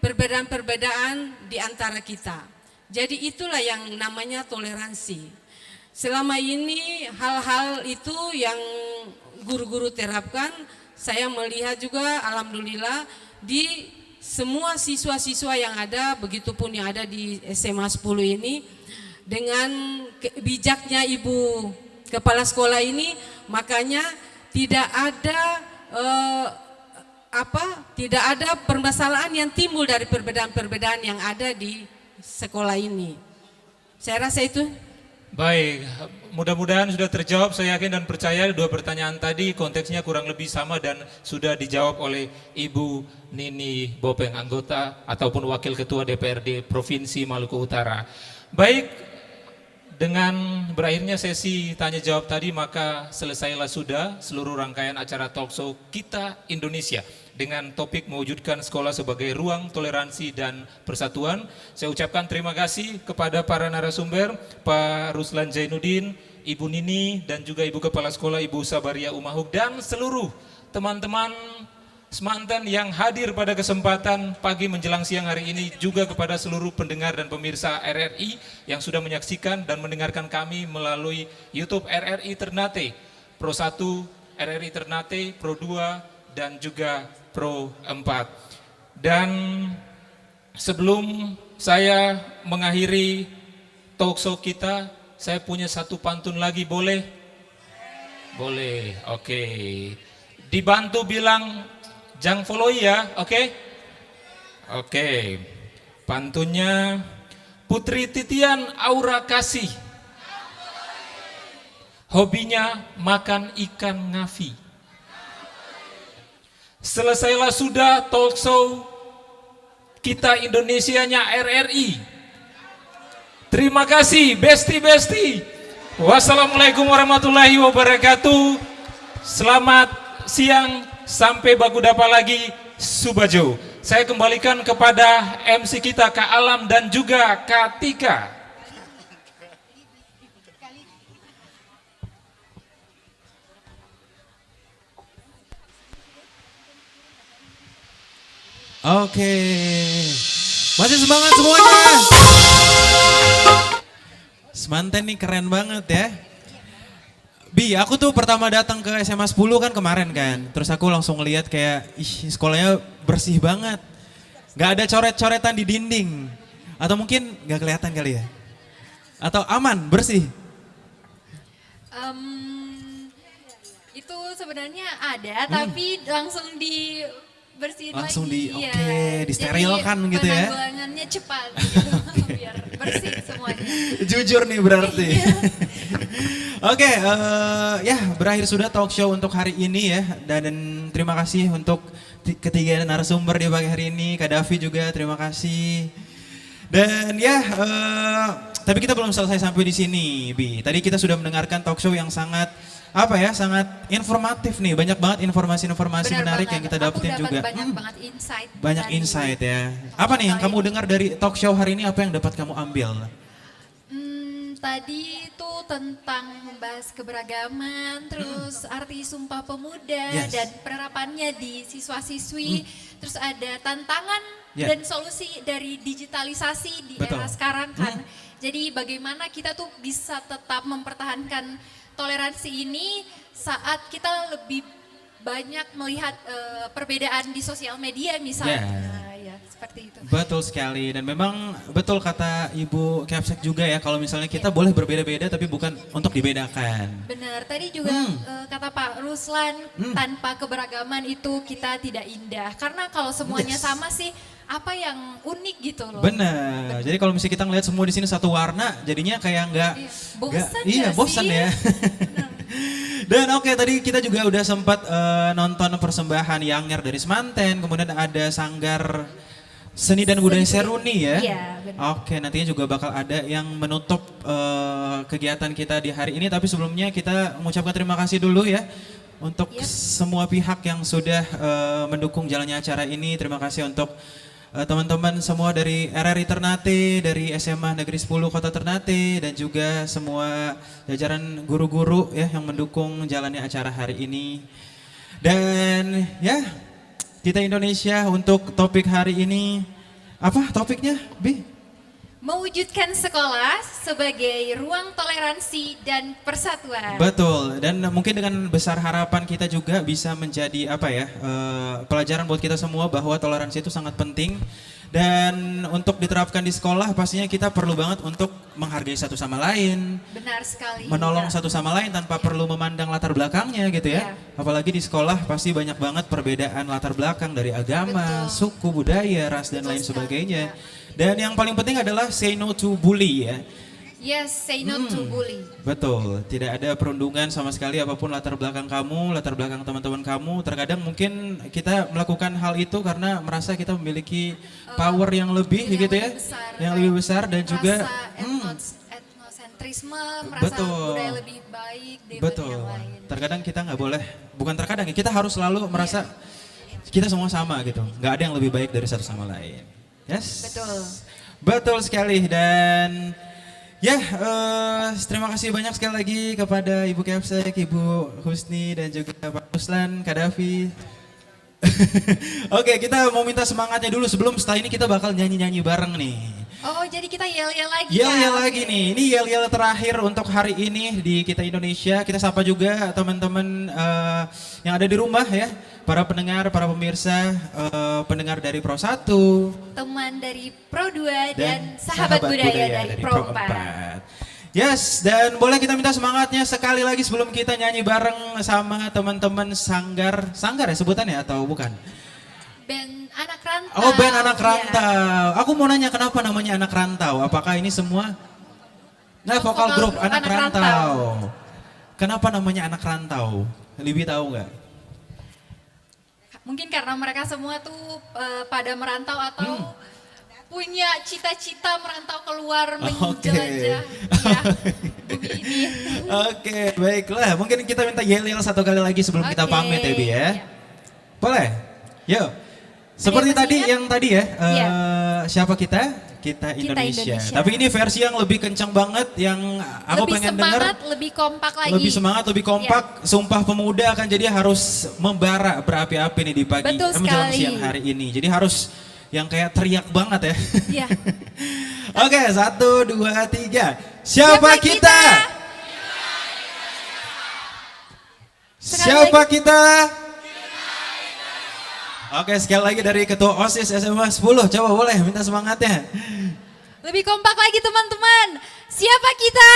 perbedaan-perbedaan di antara kita. Jadi itulah yang namanya toleransi. Selama ini hal-hal itu yang guru-guru terapkan, saya melihat juga alhamdulillah di semua siswa-siswa yang ada, begitupun yang ada di SMA 10 ini, dengan bijaknya Ibu Kepala Sekolah ini, makanya tidak ada permasalahan yang timbul dari perbedaan-perbedaan yang ada di sekolah ini. Saya rasa itu. Baik, mudah-mudahan sudah terjawab. Saya yakin dan percaya dua pertanyaan tadi konteksnya kurang lebih sama dan sudah dijawab oleh Ibu Nini Bopeng, anggota ataupun Wakil Ketua DPRD Provinsi Maluku Utara. Baik, dengan berakhirnya sesi tanya jawab tadi, maka selesailah sudah seluruh rangkaian acara talkshow Kita Indonesia dengan topik mewujudkan sekolah sebagai ruang toleransi dan persatuan. Saya ucapkan terima kasih kepada para narasumber, Pak Ruslan Zainuddin, Ibu Nini, dan juga Ibu Kepala Sekolah Ibu Sabaria Umahuk, dan seluruh teman-teman semantan yang hadir pada kesempatan pagi menjelang siang hari ini, juga kepada seluruh pendengar dan pemirsa RRI yang sudah menyaksikan dan mendengarkan kami melalui YouTube RRI Ternate, Pro 1, RRI Ternate, Pro 2, dan juga Pro 4. Dan sebelum saya mengakhiri talkshow kita, saya punya satu pantun lagi, boleh? Boleh, oke. Dibantu bilang Jang follow ya, oke? Oke. Pantunnya, Putri Titian Aura Kasih, hobinya makan ikan ngafi. Selesailah sudah talkshow Kita Indonesianya RRI. Terima kasih besti-besti. Wassalamualaikum warahmatullahi wabarakatuh. Selamat siang. Sampai baku dapa lagi, Subajo. Saya kembalikan kepada MC kita, Kak Alam dan juga Kak Tika. Oke, masih semangat semuanya. Semanten nih keren banget ya. Bi, aku tuh pertama datang ke SMA 10 kan kemarin kan. Terus aku langsung ngeliat kayak, ih sekolahnya bersih banget. Gak ada coret-coretan di dinding. Atau mungkin gak kelihatan kali ya? Atau aman, bersih? Itu sebenarnya ada, tapi langsung dibersihin langsung lagi. disterilkan gitu ya? Penanggulangannya cepat gitu, biar bersih semuanya. Jujur nih berarti. Oke, ya berakhir sudah talk show untuk hari ini ya. Dan terima kasih untuk ketiga narasumber di pagi hari ini. Kak Davi juga terima kasih. Dan ya, tapi kita belum selesai sampai di sini, Bi. Tadi kita sudah mendengarkan talk show yang sangat sangat informatif nih. Banyak banget informasi-informasi menarik yang kita dapetin juga. Banyak banget insight. Banyak insight ya. Apa nih yang kamu dengar dari talk show hari ini? Apa yang dapat kamu ambil? Tadi itu tentang membahas keberagaman, terus arti Sumpah Pemuda dan penerapannya di siswa-siswi, terus ada tantangan dan solusi dari digitalisasi di era sekarang kan. Jadi bagaimana kita tuh bisa tetap mempertahankan toleransi ini saat kita lebih banyak melihat perbedaan di sosial media misalnya, ya seperti itu. Betul sekali, dan memang betul kata Ibu Kepsek juga ya, kalau misalnya kita boleh berbeda-beda tapi bukan untuk dibedakan. Benar, tadi juga kata Pak Ruslan, tanpa keberagaman itu kita tidak indah. Karena kalau semuanya sama sih, apa yang unik gitu loh. Benar. Jadi kalau misalnya kita ngeliat semua di sini satu warna, jadinya kayak nggak, bosan iya nggak bosan sih? ya. Dan oke, tadi kita juga udah sempat nonton persembahan Yanger dari Semanten, kemudian ada Sanggar Seni dan Budaya Seruni ya. Iya, benar. Oke, nantinya juga bakal ada yang menutup kegiatan kita di hari ini. Tapi sebelumnya kita mengucapkan terima kasih dulu ya untuk semua pihak yang sudah mendukung jalannya acara ini. Terima kasih untuk teman-teman semua dari RRI Ternate, dari SMA Negeri 10 Kota Ternate, dan juga semua jajaran guru-guru ya yang mendukung jalannya acara hari ini. Dan ya, kita Indonesia untuk topik hari ini, apa topiknya, Bi? Mewujudkan sekolah sebagai ruang toleransi dan persatuan. Betul, dan mungkin dengan besar harapan kita juga bisa menjadi apa ya, pelajaran buat kita semua bahwa toleransi itu sangat penting. Dan untuk diterapkan di sekolah pastinya kita perlu banget untuk menghargai satu sama lain. Benar sekali. Menolong satu sama lain tanpa perlu memandang latar belakangnya gitu ya. Apalagi di sekolah pasti banyak banget perbedaan latar belakang dari agama, suku, budaya, ras dan lain sebagainya. Dan yang paling penting adalah say no to bully ya. Yes, say no to bully. Betul, tidak ada perundungan sama sekali apapun latar belakang kamu, latar belakang teman-teman kamu. Terkadang mungkin kita melakukan hal itu karena merasa kita memiliki power yang lebih gitu ya. Yang lebih besar dan juga etnosentrisme, merasa budaya lebih baik dibanding yang lain. Terkadang kita nggak boleh, bukan terkadang ya, kita harus selalu merasa kita semua sama gitu. Nggak ada yang lebih baik dari satu sama lain. Yes. Betul. Betul sekali, dan ya terima kasih banyak sekali lagi kepada Ibu Kepsek, Ibu Husni, dan juga Pak Ruslan, Kak Davi. Oke, kita mau minta semangatnya dulu sebelum setelah ini kita bakal nyanyi-nyanyi bareng nih. Oh, jadi kita yel-yel lagi Yel-yel ya? lagi nih, ini yel-yel terakhir untuk hari ini di Kita Indonesia. Kita sapa juga teman-teman yang ada di rumah ya, para pendengar, para pemirsa, pendengar dari Pro 1, teman dari Pro 2 dan sahabat budaya dari Pro 4. Yes, dan boleh kita minta semangatnya sekali lagi sebelum kita nyanyi bareng sama teman-teman Sanggar ya sebutannya atau bukan? Band anak rantau. Oh, band anak rantau. Aku mau nanya kenapa namanya anak rantau? Apakah ini semua? Nah, vokal grup anak rantau. Kenapa namanya anak rantau? Libi tahu nggak? Mungkin karena mereka semua tuh pada merantau atau punya cita-cita merantau keluar menjelajah bumi ini. Oke, baiklah. Mungkin kita minta yel-yel satu kali lagi sebelum kita pamit ya, Bi ya. Boleh? Yuk. Seperti tadi yang tadi ya, siapa kita? Kita Indonesia. Tapi ini versi yang lebih kencang banget, yang aku lebih pengen denger. lebih kompak lagi. Lebih semangat, lebih kompak. Sumpah Pemuda akan jadi harus membara berapi-api nih di pagi menjelang siang hari ini. Jadi harus yang kayak teriak banget ya. Iya. Oke, 1, 2, 3. Siapa kita? Siapa kita? Oke, sekali lagi dari Ketua OSIS SMA 10. Coba boleh minta semangatnya. Lebih kompak lagi teman-teman. Siapa kita?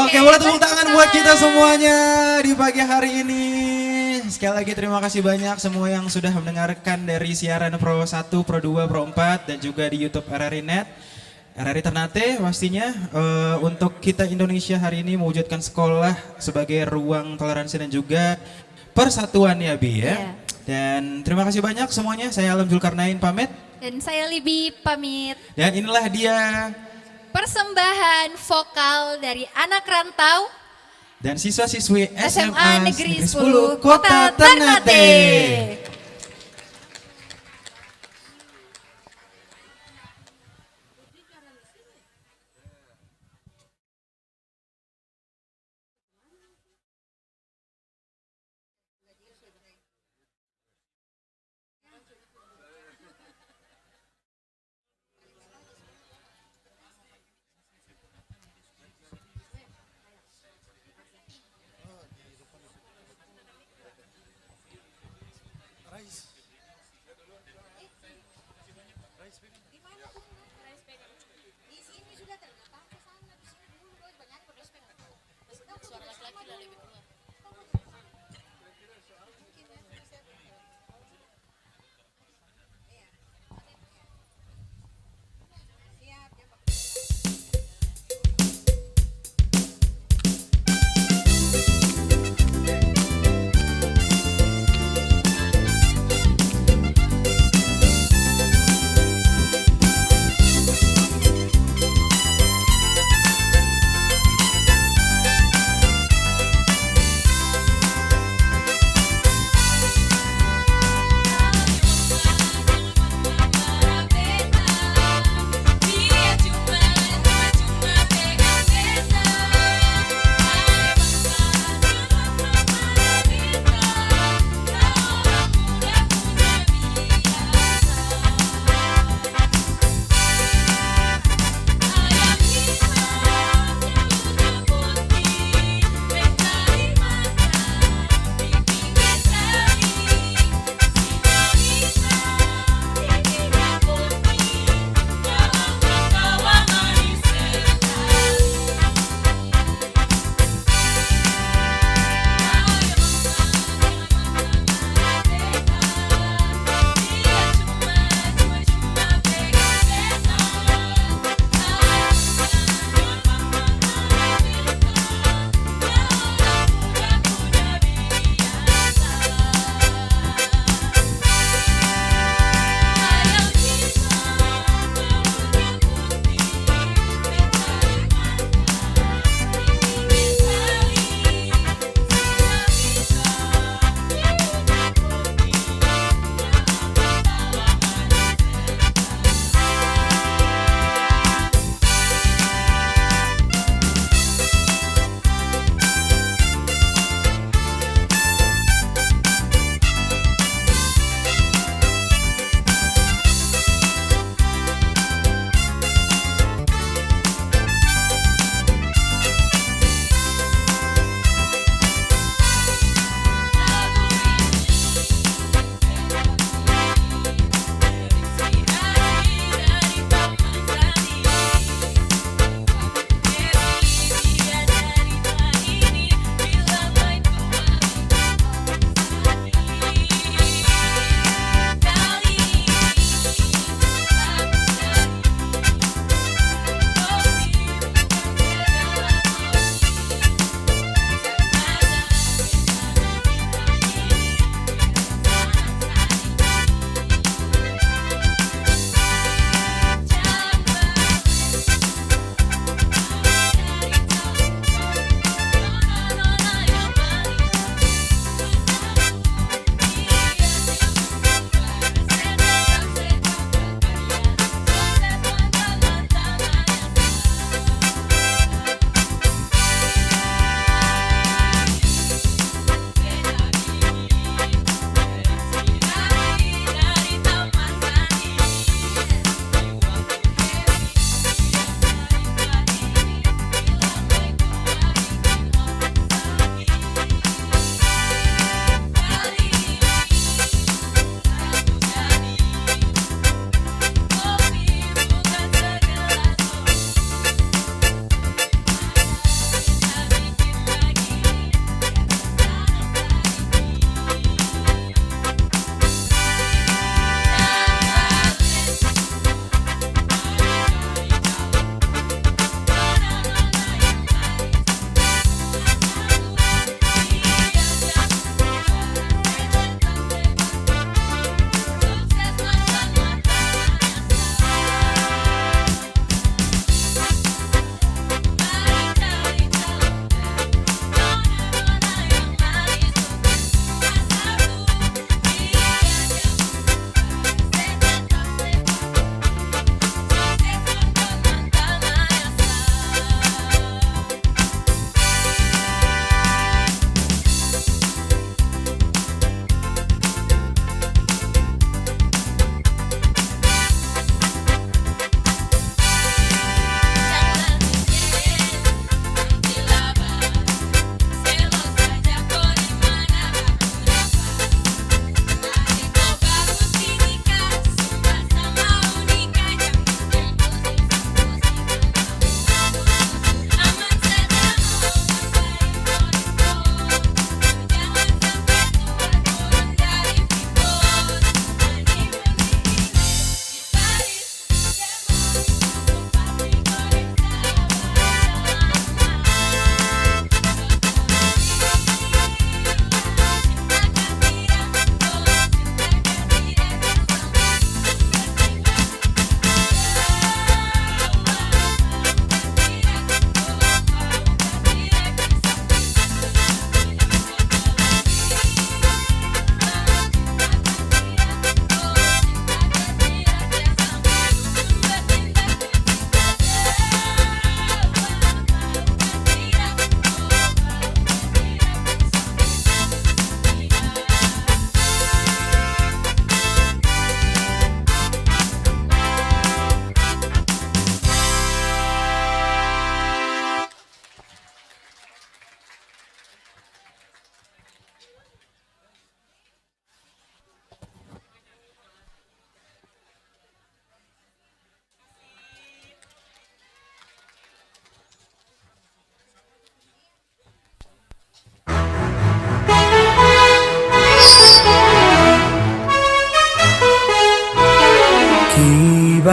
Oke, boleh tepuk tangan buat kita semuanya di pagi hari ini. Sekali lagi terima kasih banyak semua yang sudah mendengarkan dari siaran Pro 1, Pro 2, Pro 4, dan juga di YouTube RRI Net, RRI Ternate pastinya. Untuk Kita Indonesia hari ini mewujudkan sekolah sebagai ruang toleransi dan juga persatuan ya, Bi ya. Dan terima kasih banyak semuanya. Saya Alam Zulkarnain pamit. Dan saya Libi pamit. Dan inilah dia persembahan vokal dari anak rantau dan siswa-siswi SMA Negeri 10 Kota Ternate. Suara laki-laki lah lebih keluar.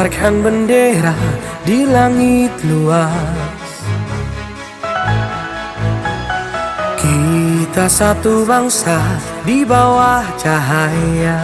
kibarkan bendera di langit luas. Kita satu bangsa di bawah cahaya.